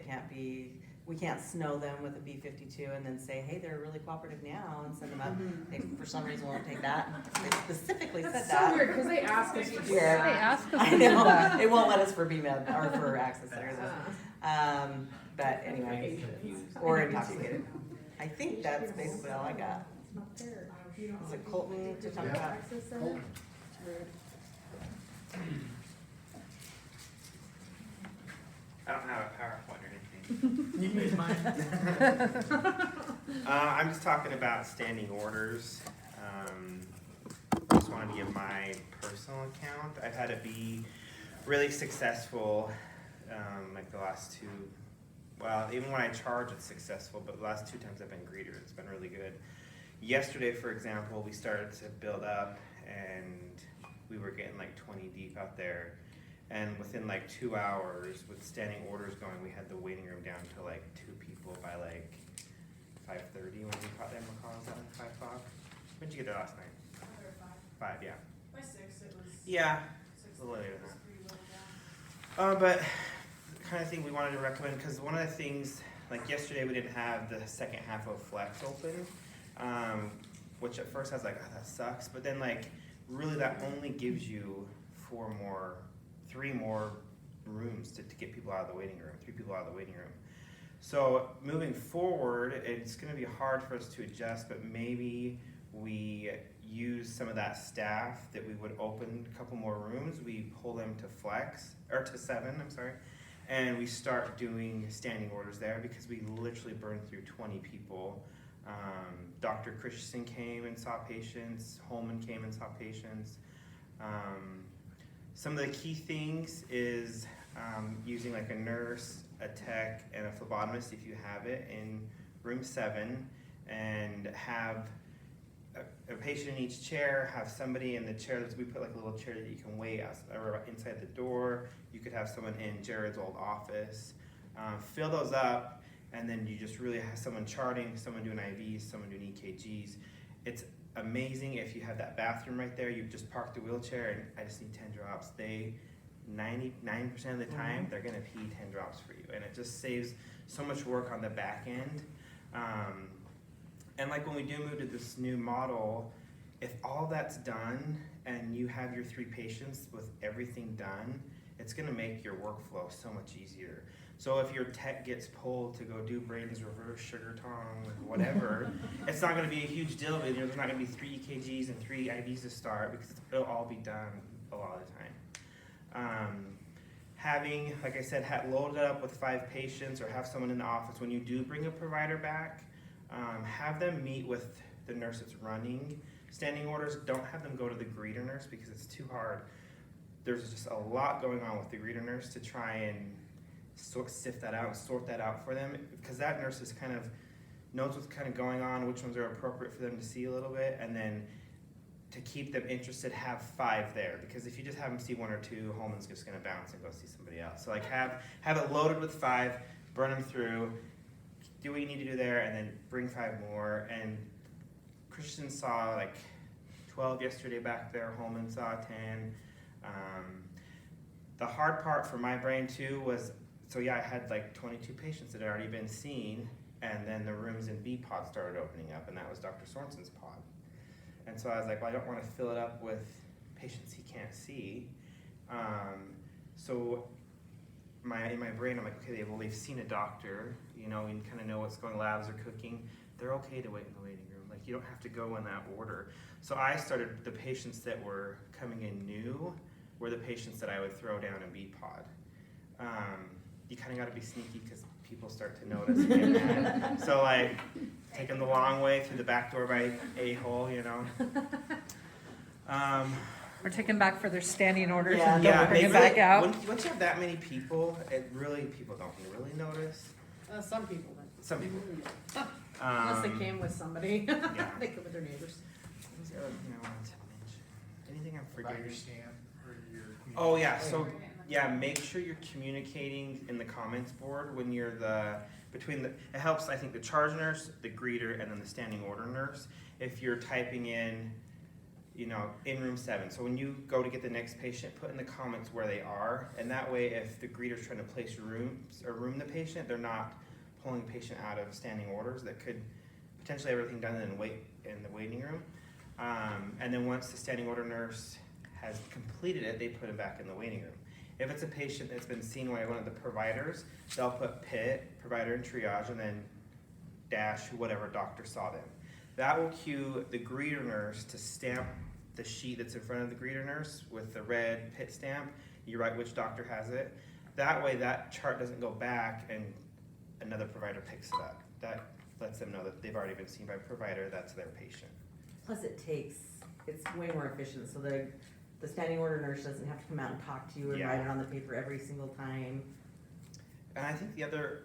we can't snow them with a B-52 and then say, hey, they're really cooperative now, and send them up. They, for some reason, won't take that. They specifically said That's that. so weird, cause they ask us to do Yeah. They that. asked us I to do know, that. it won't let us for BMed, or for Access Center. But anyway, or intoxicated. I think that's basically all I got. It's not fair. You don't Is it have Colton to talk Yeah. about? Access Center? Colton. It's rude. I don't have a PowerPoint or anything. You can use mine. I'm just talking about standing orders. I just wanted to give my personal account. I've had it be really successful, like the last two. Well, even when I charge, it's successful, but the last 2 times I've been greeted, it's been really good. Yesterday, for example, we started to build up, and we were getting like 20 deep out there. And within like 2 hours, with standing orders going, we had the waiting room down to like 2 people by like 5:30 when we caught them. McCall was out at 5 o'clock. When did you get there last night? Another 5, yeah. By 6, it was. Yeah, 6, a little later it was than pretty little down. but the kind of thing we wanted to recommend, because one of the things, like yesterday, we didn't have the second half of Flex open, which at first I was like, oh, that sucks. But then like, really that only gives you 3 more rooms to get people out of the waiting room, 3 people out of the waiting room. So moving forward, it's gonna be hard for us to adjust, but maybe we use some of that staff that we would open a couple more rooms, we pull them to Flex, or to 7, I'm sorry, and we start doing standing orders there, because we literally burned through 20 people. Dr. Christensen came and saw patients, Holman came and saw patients. Some of the key things is using like a nurse, a tech, and a phlebotomist if you have it in room 7, and have a patient in each chair, have somebody in the chair. We put like a little chair that you can wait inside the door. You could have someone in Jared's old office. Fill those up, and then you just really have someone charting, someone doing IVs, someone doing EKGs. It's amazing if you have that bathroom right there. You just park the wheelchair, and I just need 10 drops. 99% of the time, they're gonna pee 10 drops for you, and it just saves so much work on the back end. And like when we do move to this new model, if all that's done and you have your 3 patients with everything done, it's gonna make your workflow so much easier. So if your tech gets pulled to go do Braden's reverse sugar tong or whatever, it's not gonna be a huge deal, but there's not gonna be 3 EKGs and 3 IVs to start, because it'll all be done a lot of the time. Having, like I said, load it up with 5 patients, or have someone in the office when you do bring a provider back. Have them meet with the nurse that's running standing orders, don't have them go to the greeter nurse because it's too hard. There's just a lot going on with the greeter nurse to try and sift that out and sort that out for them, because that nurse is kind of knows what's kind of going on, which ones are appropriate for them to see a little bit, and then to keep them interested, have 5 there, because if you just have them see 1 or 2, Holman's just gonna bounce and go see somebody else. So like have it loaded with 5, burn them through, do what you need to do there, and then bring 5 more. And Christian saw like 12 yesterday back there, Holman saw 10. The hard part for my brain too was, so yeah, I had like 22 patients that had already been seen, and then the rooms in B pod started opening up, and that was Dr. Sorensen's pod. And so I was like, well, I don't want to fill it up with patients he can't see. So in my brain, I'm like, okay, well, they've seen a doctor, you know, and kind of know what's going, labs are cooking. They're okay to wait in the waiting room. Like, you don't have to go in that order. So I started, the patients that were coming in new were the patients that I would throw down in B pod. You kind of got to be sneaky because people start to notice and get mad. So like, take them the long way through the back door by A-hole, you know. Or take them back for their standing orders Yeah. and Yeah, don't bring they it back really, out. once you have that many people, people don't really notice. Some people, but. Some people. Unless they came with somebody, Yeah. they come with their neighbors. What was the other thing I wanted to mention? Anything I'm About forgetting? your stamp or your. Oh yeah, so yeah, make sure you're communicating in the comments board when you're it helps, I think, the charge nurse, the greeter, and then the standing order nurse. If you're typing in, you know, in room 7. So when you go to get the next patient, put in the comments where they are, and that way if the greeter's trying to place room the patient, they're not pulling the patient out of standing orders that could potentially have everything done and then wait in the waiting room. And then once the standing order nurse has completed it, they put him back in the waiting room. If it's a patient that's been seen by one of the providers, they'll put PIT, provider in triage, and then dash whatever doctor saw them. That will cue the greeter nurse to stamp the sheet that's in front of the greeter nurse with the red PIT stamp. You write which doctor has it. That way that chart doesn't go back and another provider picks it up. That lets them know that they've already been seen by a provider, that's their patient. Plus it's way more efficient, so the standing order nurse doesn't have to come out and talk to you and Yeah. write it on the paper every single time. And I think the other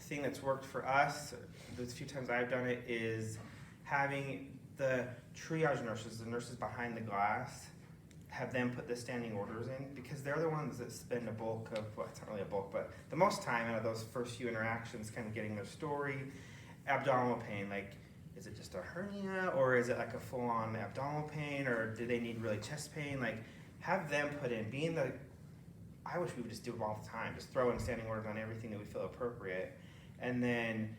thing that's worked for us, the few times I've done it, is having the triage nurses, the nurses behind the glass, have them put the standing orders in, because they're the ones that spend a bulk of, well, it's not really a bulk, but the most time out of those first few interactions kind of getting their story. Abdominal pain, like, is it just a hernia, or is it like a full-on abdominal pain, or do they need really chest pain? Like, have them put in, I wish we would just do it all the time, just throw in standing orders on everything that we feel appropriate. And then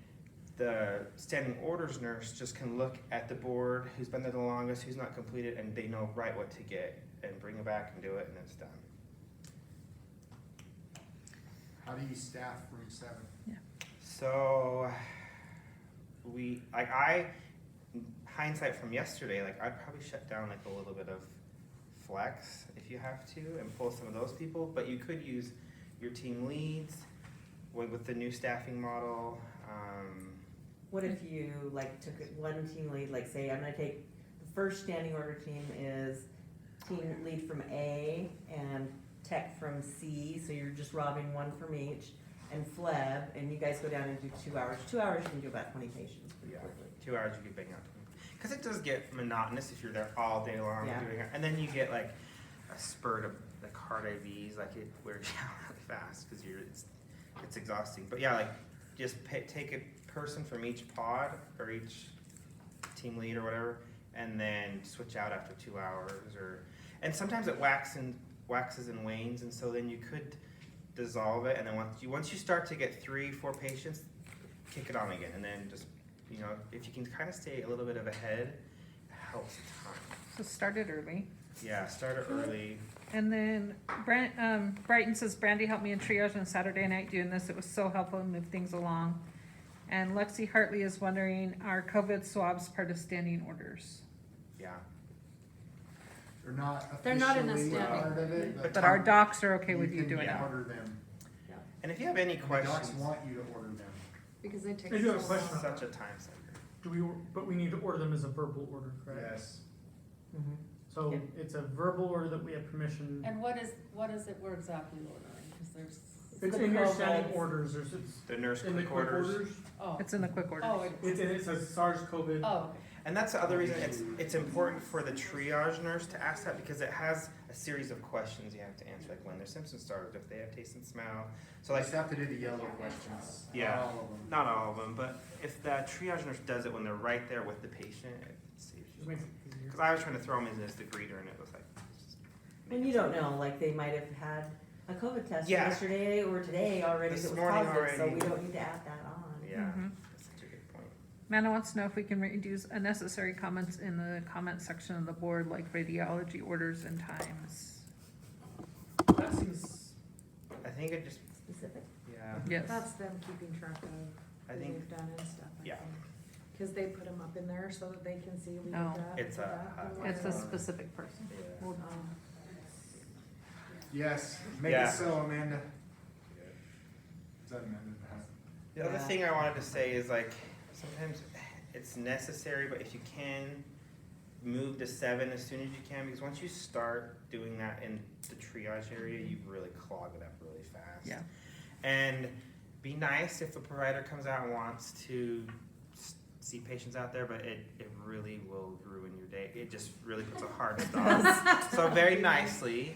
the standing orders nurse just can look at the board, who's been there the longest, who's not completed, and they know right what to get, and bring it back and do it, and it's done. How do you staff room 7? So, hindsight from yesterday, like, I'd probably shut down like a little bit of flex if you have to, and pull some of those people, but you could use your team leads with the new staffing model. What if you like took one team lead, like say I'm gonna take, the first standing order team is team lead from A and tech from C, so you're just robbing one from each, and Fleb, and you guys go down and do 2 hours. 2 hours you can do about 20 patients pretty Yeah. quickly. 2 hours you could bang out 20. Because it does get monotonous if you're there all day long Yeah. doing it. And then you get like a spurt of like hard IVs, like it wears you out really fast because it's exhausting. But yeah, like just take a person from each pod or each team lead or whatever, and then switch out after 2 hours. And sometimes it waxes and wanes, and so then you could dissolve it, and then once you start to get 3-4 patients, kick it on again, and then just, you know, if you can kind of stay a little bit of ahead, it helps a ton. So start it early. Yeah, start it early. And then Brighton says, Brandy helped me in triage on Saturday night doing this. It was so helpful to move things along. And Lexi Hartley is wondering, are COVID swabs part of standing orders? Yeah. They're not in a officially standing. part of it, But our docs are okay with you can doing it. order them. And if you have any And the docs questions, want you to order them. Because they take. I do have a question. such a time sucker. but we need to order them as a verbal order, correct? Yes. Mhm. So Okay. it's a verbal order that we have permission. And what is it we're exactly ordering? Because there's. It's in your Quick standing orders. orders, it's The nurse in the quick quick orders. orders. Oh, It's in the quick orders. oh, It says SARS-CoV. oh, okay. And that's the other reason it's important for the triage nurse to ask that, because it has a series of questions you have to answer, like when their symptoms started, if they have taste and smell. So I like, just have to do the yellow questions. Yeah. Not all of them. not all of them, but if the triage nurse does it when they're right there with the patient, it saves Just you. makes it easier. Because I was trying to throw them in as the greeter, and it was like. And you don't know, like they might have had a COVID test Yeah. yesterday or today already This that was morning positive, so already. we don't need to add that on. Yeah, Mhm. that's such a good point. Amanda wants to know if we can reduce unnecessary comments in the comment section of the board, like radiology orders and times. That seems, I think it just, Specific. yeah, Yes. That's them keeping track of I what think, they've done and stuff, I Yeah. think. Cause they put them up in there so that they can see we did No. that. It's did a- that, and It's a whatever. specific person. yeah. Um, Yes, make Yeah. it so, Amanda. Is that Amanda? The other Yeah. thing I wanted to say is like, sometimes it's necessary, but if you can, move to 7 as soon as you can, because once you start doing that in the triage area, you really clog it up really fast. Yeah. And be nice if a provider comes out and wants to see patients out there, but it really will ruin your day. It just really puts a hard stop. So very nicely,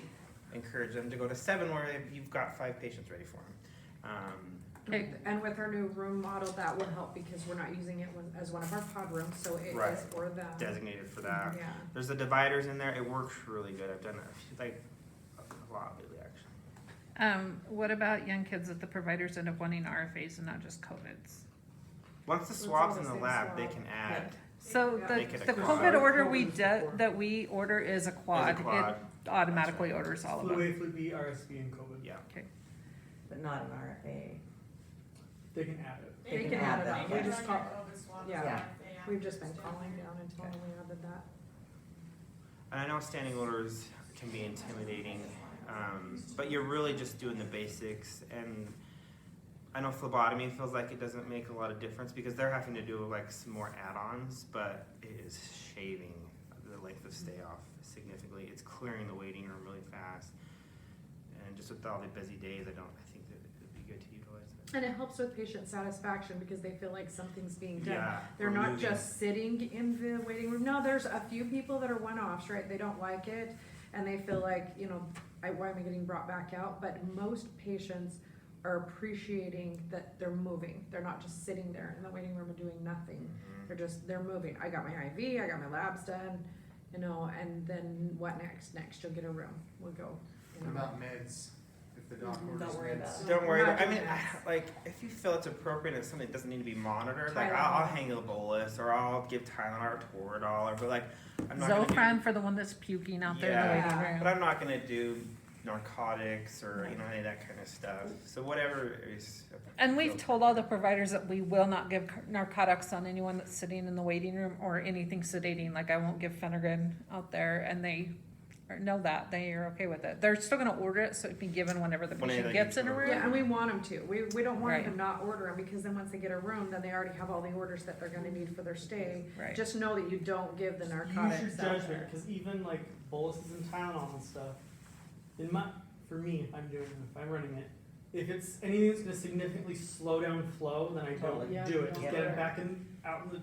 encourage them to go to 7 where you've got 5 patients ready for them. Okay. And with our new room model, that will help because we're not using it as one of our pod rooms, so it Right. is for them. Designated for that. Yeah. There's the dividers in there. It works really good. I've done it a lot lately, actually. What about young kids that the providers end up wanting RFAs and not just COVIDs? Once the It's swab's all in the the same lab, they swab. can add. So Yeah. the, Make it a the quad. COVID order COVID that we order is a quad. Is a quad. It automatically orders all of flu them. A, flu B, RSV, and COVID. Yeah. But not an RFA. They can add it. They can add it that, on. okay. We just call, yeah. Yeah. We've just been calling down and telling them we added that. And I know standing orders can be intimidating, but you're really just doing the basics. And I know phlebotomy feels like it doesn't make a lot of difference because they're having to do like some more add-ons, but it is shaving the length of stay off significantly. It's clearing the waiting room really fast. And just with all the busy days, I think that it would be good to utilize it. And it helps with patient satisfaction because they feel like something's being done. Yeah, They're we're not moving. just sitting in the waiting room. No, there's a few people that are one-offs, right? They don't like it and they feel like, why am I getting brought back out? But most patients are appreciating that they're moving. They're not just sitting there in the waiting room and doing nothing. They're moving. I got my IV, I got my labs done, and then what next? Next, you'll get a room. We'll go. What about meds? If the doc orders Don't worry about meds. it. Don't worry. We're not I mean, doing that. like if you feel it's appropriate and something that doesn't need to be monitored, like Tylenol. I'll hang a bolus or I'll give Tylenol or Toradol, but like I'm not gonna Zofran for the one that's puking out there in the Yeah. waiting Yeah. room. but I'm not gonna do narcotics or any of that kind of stuff. So whatever is. And we've told all the providers that we will not give narcotics on anyone that's sitting in the waiting room or anything sedating, like I won't give Phenergan out there, and they know that, they are okay with it. They're still gonna order it, so it'd be given whenever the Whenever patient they gets in a get to room. Yeah, and we want them to. We don't want them Right. to not order them because then once they get a room, then they already have all the orders that they're gonna need for their stay. Right. Just know that you don't give the Use narcotics your out judgment, there. because even like boluses and Tylenol and stuff, for me, if I'm doing it, if I'm running it, if it's anything that's gonna significantly slow down flow, then I don't Totally. Yeah, do it. don't Just do get it. it back out in the,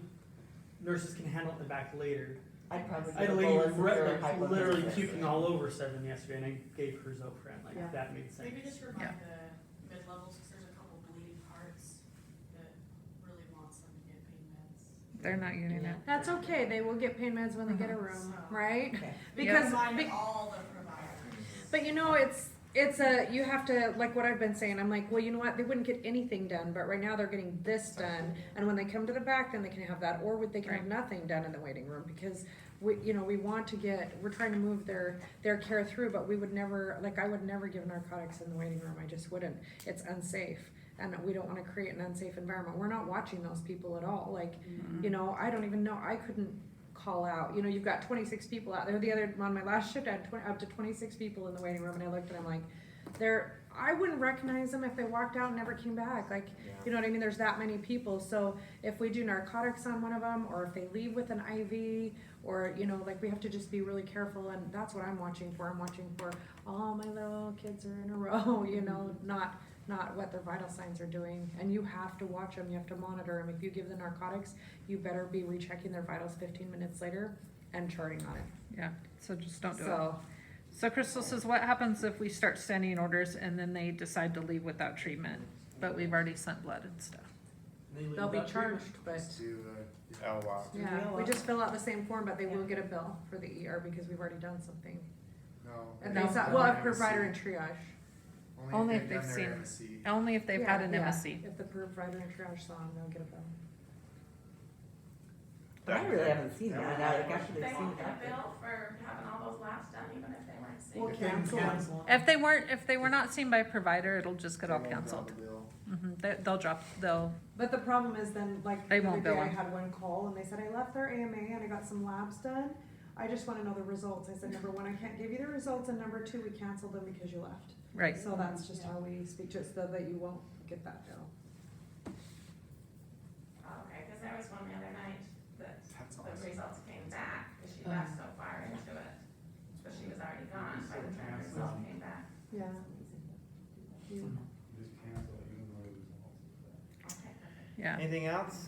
nurses can handle it in the back later. I'd probably I had give a a lady bolus if they're like literally hypophysic. puking all over 7 yesterday, and I gave her Zofran, like Yeah. that made sense. Maybe just remind the mid-levels, because there's a couple bleeding hearts that really wants them to get pain meds. They're not getting it. That's okay. They will get pain meds when they get a room, right? Okay. Because, Remind be- all the providers. but you have to, like what I've been saying, I'm like, well, you know what, they wouldn't get anything done, but right now they're getting this done, and when they come to the back, then they can have that, or they can have Right. nothing done in the waiting room, because we're trying to move their care through, but we would never, I would never give narcotics in the waiting room, I just wouldn't, it's unsafe, and we don't wanna create an unsafe environment, we're not watching those people at all, I don't even know, I couldn't call out, you've got 26 people out there, on my last shift, I had up to 26 people in the waiting room, and I looked and I'm like, I wouldn't recognize them if they walked out and never came back. Like, you know what I mean? There's that many people. So if we do narcotics on one of them, or if they leave with an IV, or, you know, like we have to just be really careful. And that's what I'm watching for. I'm watching for all my little kids are in a row, you know, not what their vital signs are doing. And you have to watch them. You have to monitor them. If you give the narcotics, you better be rechecking their vitals 15 minutes later and charting on it. Yeah, so just don't do it. So, So Crystal says, what happens if we start standing orders and then they decide to leave without treatment, but we've already sent blood and stuff? they'll be charged, but, Oh, wow. yeah, we just fill out the same form, but they will get a bill for the ER because we've already done something. No. And No. they saw, well, a provider in triage. Only if they've they've done seen- their MSC. Only if they've had an Yeah, MSC. if the provider in triage saw them, they'll get a bill. But I really haven't seen that, like after They they've seen won't get a that. bill for having all those labs done, even if they weren't seen. Well, cancel. If they were not seen by a provider, it'll just get all They won't drop canceled. a bill. They'll, But the problem is then, like, They the other won't day bill I them. had one call and they said, I left their AMA and I got some labs done. I just wanna know the results. I said, number one, I can't give you the results, and number two, we canceled them because you left. right. So that's just how we speak to it, so that you won't get that bill. Okay, cause there was one the other night that That's the awesome. results came back, cause she left so far into it. But she was already gone by the time the results came back. Yeah. Okay, perfect. Yeah. Anything else?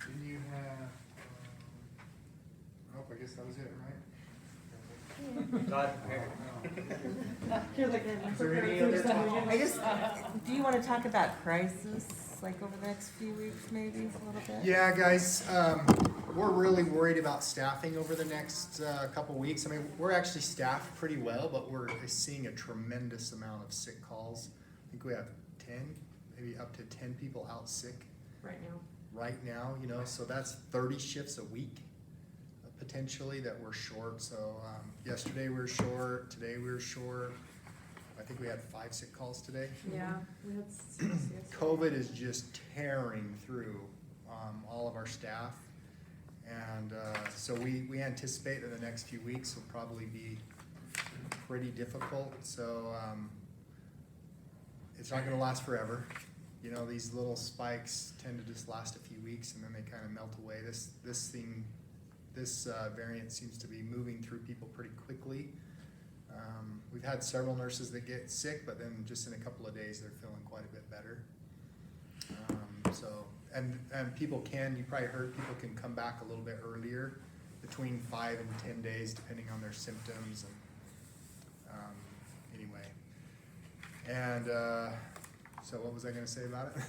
Didn't you have, oh, I guess that was it, right? You're like, Is there any other topics? I just, do you wanna talk about crisis, like over the next few weeks, maybe, a little bit? Yeah, guys, we're really worried about staffing over the next couple weeks. I mean, we're actually staffed pretty well, but we're seeing a tremendous amount of sick calls. I think we have 10, maybe up to 10 people out sick right now. you know, so that's 30 shifts a week potentially that we're short. So yesterday we were short, today we were short. I think we had 5 sick calls today. Yeah, we had CS yesterday. COVID is just tearing through all of our staff. And so we anticipate that the next few weeks will probably be pretty difficult. So it's not gonna last forever. You know, these little spikes tend to just last a few weeks and then they kind of melt away. This variant seems to be moving through people pretty quickly. We've had several nurses that get sick, but then just in a couple of days, they're feeling quite a bit better. And people you probably heard, people can come back a little bit earlier, between 5 and 10 days, depending on their symptoms and, anyway. And, so what was I gonna say about it?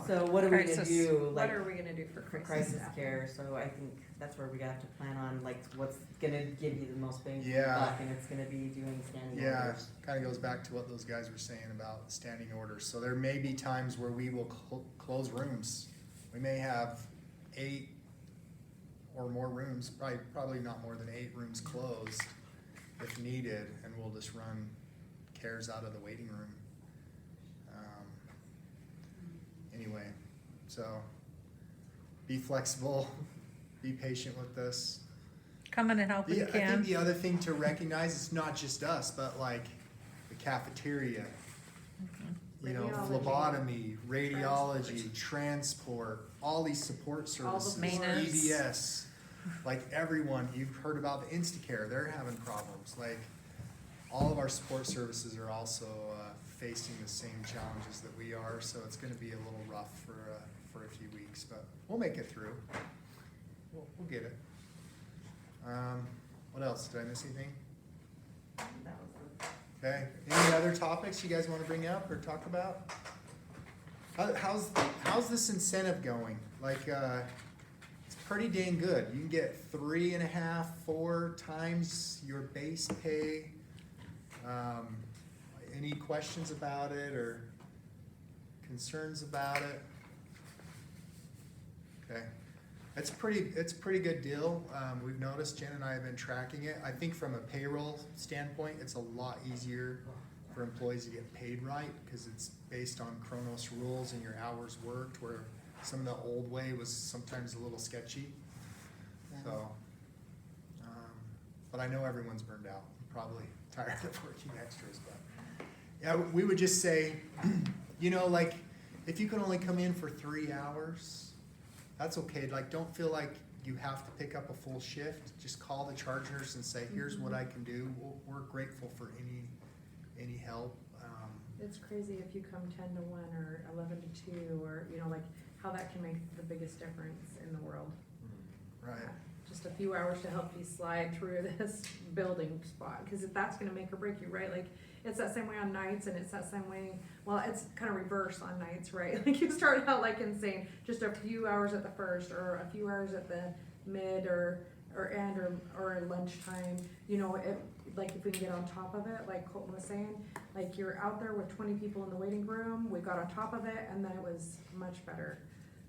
So what are we gonna Crisis. do, What like, are we gonna do for for crisis crisis staff? care, so I think that's where we gotta have to plan on, like, what's gonna give you the most bang for your Yeah. buck, and it's gonna be doing standing Yeah, orders. kind of goes back to what those guys were saying about standing orders. So there may be times where we will close rooms. We may have 8 or more rooms, probably not more than 8 rooms closed if needed, and we'll just run cares out of the waiting room. Anyway, so be flexible, be patient with this. Come in and help if you I think can. the other thing to recognize, it's not just us, but like the cafeteria, you know, Radiology. phlebotomy, radiology, transport, all these support services, Maintenance. EBS, like everyone, you've heard about the Instacare, they're having problems. Like all of our support services are also facing the same challenges that we are, so it's gonna be a little rough for a few weeks, but we'll make it through. We'll get it. What else? Did I miss anything? That was Okay, any other topics you guys wanna bring up or talk about? How's this incentive going? Like, it's pretty dang good. You can get 3.5, 4 times your base pay. Any questions about it or concerns about it? Okay, it's a pretty good deal. We've noticed, Jen and I have been tracking it. I think from a payroll standpoint, it's a lot easier for employees to get paid right because it's based on Kronos rules and your hours worked, where some of the old way was sometimes a little sketchy. So, but I know everyone's burned out. probably tired of working extras, but, yeah, we would just say, you know, like, if you can only come in for 3 hours, that's okay, like, don't feel like you have to pick up a full shift, just call the charge nurse and say, here's what I can do, we're grateful for any help. It's crazy if you come 10 to 1 or 11 to 2, or, you know, like, how that can make the biggest difference in the world. Right. Just a few hours to help you slide through this building spot, because that's gonna make or break you, right? Like, it's that same way on nights, and it's that same way, well, it's kind of reverse on nights, right? Like, you start out like insane, just a few hours at the first, or a few hours at the mid, or end, or lunchtime, you know, like, if we can get on top of it, like Colton was saying, like, you're out there with 20 people in the waiting room, we got on top of it, and then it was much better.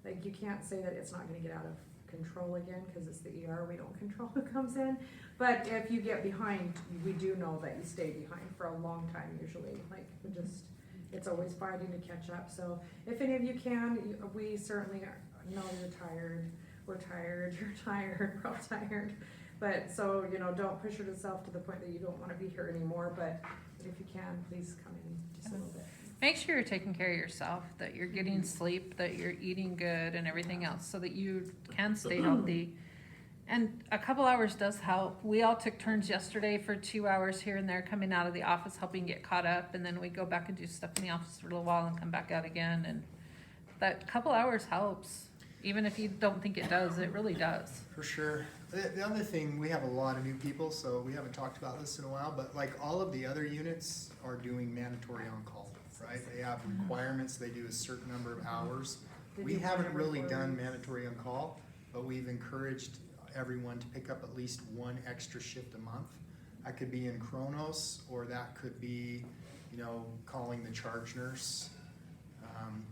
Like, you can't say that it's not gonna get out of control again, because it's the ER, we don't control who comes in, but if you get behind, we do know that you stay behind for a long time usually, like, it's always fighting to catch up. So if any of you can, we certainly know you're tired, we're tired, you're tired, we're all tired, but so, you know, don't push yourself to the point that you don't want to be here anymore, but if you can, please come in just a little bit. Make sure you're taking care of yourself, that you're getting sleep, that you're eating good and everything else, so that you can stay healthy. And a couple hours does help. We all took turns yesterday for 2 hours here and there, coming out of the office, helping get caught up, and then we go back and do stuff in the office for a little while and come back out again, and that couple hours helps. Even if you don't think it does, it really does. For sure. The other thing, we have a lot of new people, so we haven't talked about this in a while, but like all of the other units are doing mandatory on-call, right? They have requirements, they do a certain number of hours. We haven't really done mandatory on-call, but we've encouraged everyone to pick up at least one extra shift a month. That could be in Kronos, or that could be, you know, calling the charge nurse.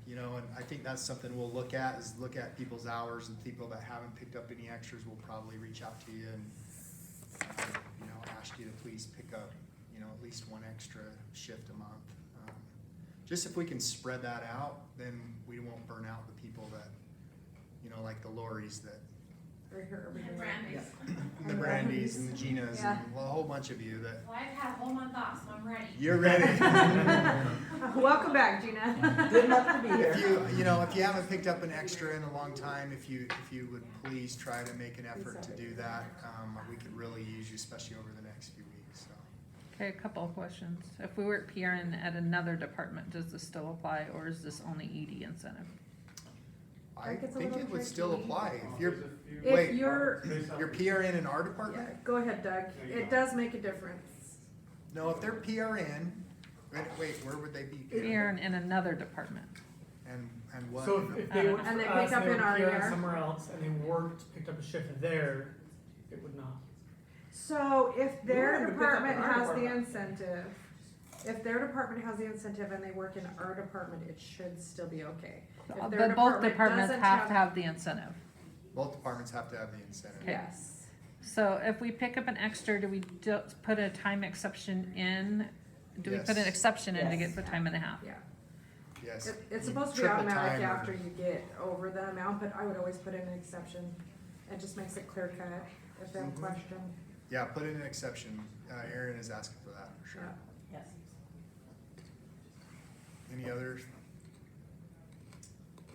You know, and I think that's something we'll look at, is look at people's hours, and people that haven't picked up any extras will probably reach out to you and, you know, ask you to please pick up, you know, at least one extra shift a month. Just if we can spread that out, then we won't burn out the people that, you know, like the Lori's that, Right here, over here. Brandy's. the Brandys and the Ginas, Yeah. and a whole bunch of you that, Well, I've had a whole month off, so I'm ready. you're ready. Welcome back, Gina. Good enough to be If here. you know, if you haven't picked up an extra in a long time, if you would please try to make an effort to do that, we could really use you, especially over the next few weeks, so. Okay, a couple of questions. If we were PRN at another department, does this still apply, or is this only ED incentive? I That gets a think little it would still tricky. apply, if you're, If wait, you're, you're PRN in our yeah, department? go ahead, Doug, it does make a difference. No, if they're PRN, wait, where would they be? PRN in another department. And what? So if they worked And they for pick us, up they were in our PRN ER? somewhere else, and they picked up a shift there, it would not. So if We their wanted to pick up department in our has the department. incentive, if their department has the incentive and they work in our department, it should still be okay. If their But both department departments doesn't have to have the incentive. Both departments have to have the incentive. Yes, So if we pick up an extra, do we put a time exception in? Do we put an Yes. exception in to Yes. get the time and a half? yeah. Yes. It's You supposed to be triple automatic time or- after you get over the amount, but I would always put in an exception. It just makes it clear cut if they have a question. Yeah, put in an exception, Aaron is asking for that, for sure. Yeah. Yes. Any others?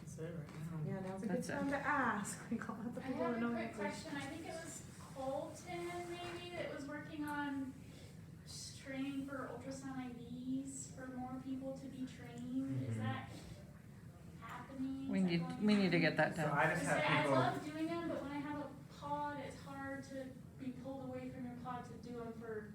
That's it right now. Yeah, now's a good That's it. time to ask. We call out the I people have that a know quick answers. question, I think it was Colton maybe that was working on training for ultrasound IVs for more people to be trained, is that happening? We Is that need going to on? get that So done. I just Cause have I people, love doing them, but when I have a pod, it's hard to be pulled away from your pod to do them for,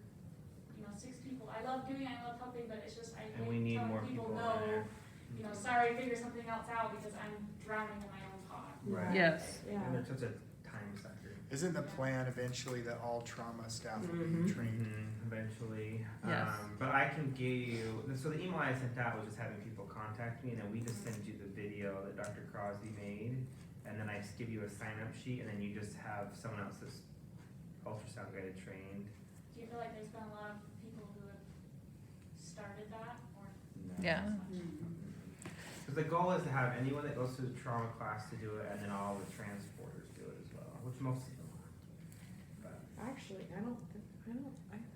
6 people. I love doing it, I love helping, but it's just, I and we hate need more telling people, people no, in there. sorry, figure something else out because I'm drowning in my own pod. Right. Yes. Yeah. And it's such a time sucker. Isn't the plan eventually that all trauma staff will Mhm. be trained? Eventually. Yes. But I can give you, so the email I sent out was just having people contact me, and then we just send you the video that Dr. Crosby made, and then I just give you a sign-up sheet, and then you just have someone else that's ultrasound guided trained. Do you feel like there's been a lot of people who have started that or? Yeah. Because the goal is to have anyone that goes through the trauma class to do it, and then all the transporters do it as well, which most of them are. But Actually, I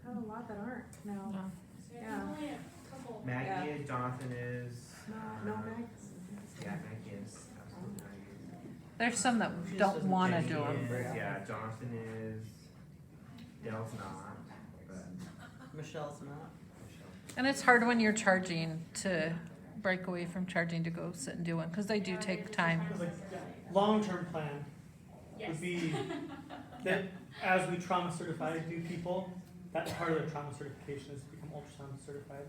have a lot that aren't now. No. So Yeah. only a couple. Maggie is, Jonathan is. No, Meg? Yeah, Maggie is. Absolutely Maggie. There's some that She just don't doesn't wanna Jenny do them. is, yeah, Jonathan is. Dale's not, but Michelle's not. Michelle. And it's hard when you're charging to break away from charging to go sit and do one, cause they do take time. Because like, long-term plan Yes. would be that as we trauma certify new people, that part of the trauma certification is to become ultrasound certified.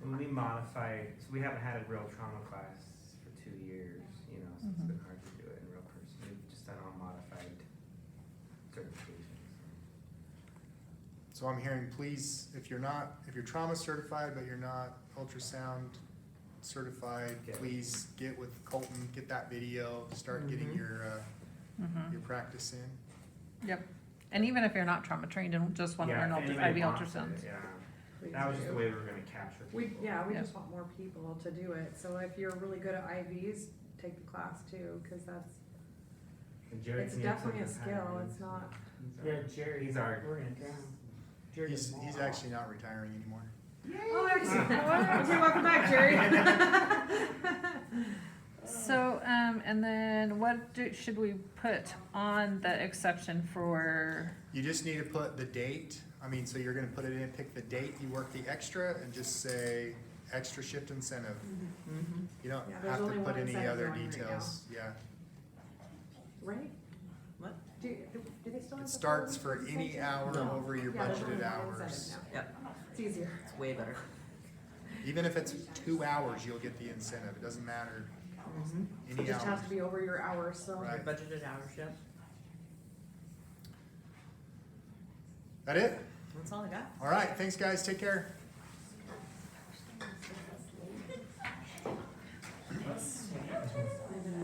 When we modified, so we haven't had a real trauma class for 2 years, you know, so it's been hard to do it in real person. We've just done all modified certifications. So I'm hearing, please, if you're trauma certified, but you're not ultrasound certified, Okay. please get with Colton, get that video, start getting your practice in. Yep. And even if you're not trauma trained and just wanna Yeah, learn if IV anybody wants ultrasounds. it, yeah, Please that was just do. the way we were gonna capture people. We Yeah. just want more people to do it, so if you're really good at IVs, take the class too, cause that's, And Jared it's can definitely a answer the skill, patterns. it's not. Yeah, Jerry. He's our. We're gonna drown. Jerry He's, is he's mom. actually not retiring anymore. Oh, excellent. Okay, welcome back, Jerry. So, and then what should we put on the exception for, You just need to put the date, so you're gonna put it in, pick the date you work the extra and just say extra shift incentive. Mm-hmm. You don't Yeah, there's have to only put one any incentive other going right details, yeah. Right? What? Do they still have It the starts full for any incentive? hour No. over your Yeah, there's only budgeted one hours. incentive now. Yep, It's easier. it's way better. Even if it's 2 hours, you'll get the incentive, it doesn't matter, Mm-hmm. It any just has hours. to be over your hours, so. Right. Budgeted hours, yep. That it? That's all I got. All right, thanks guys, take care.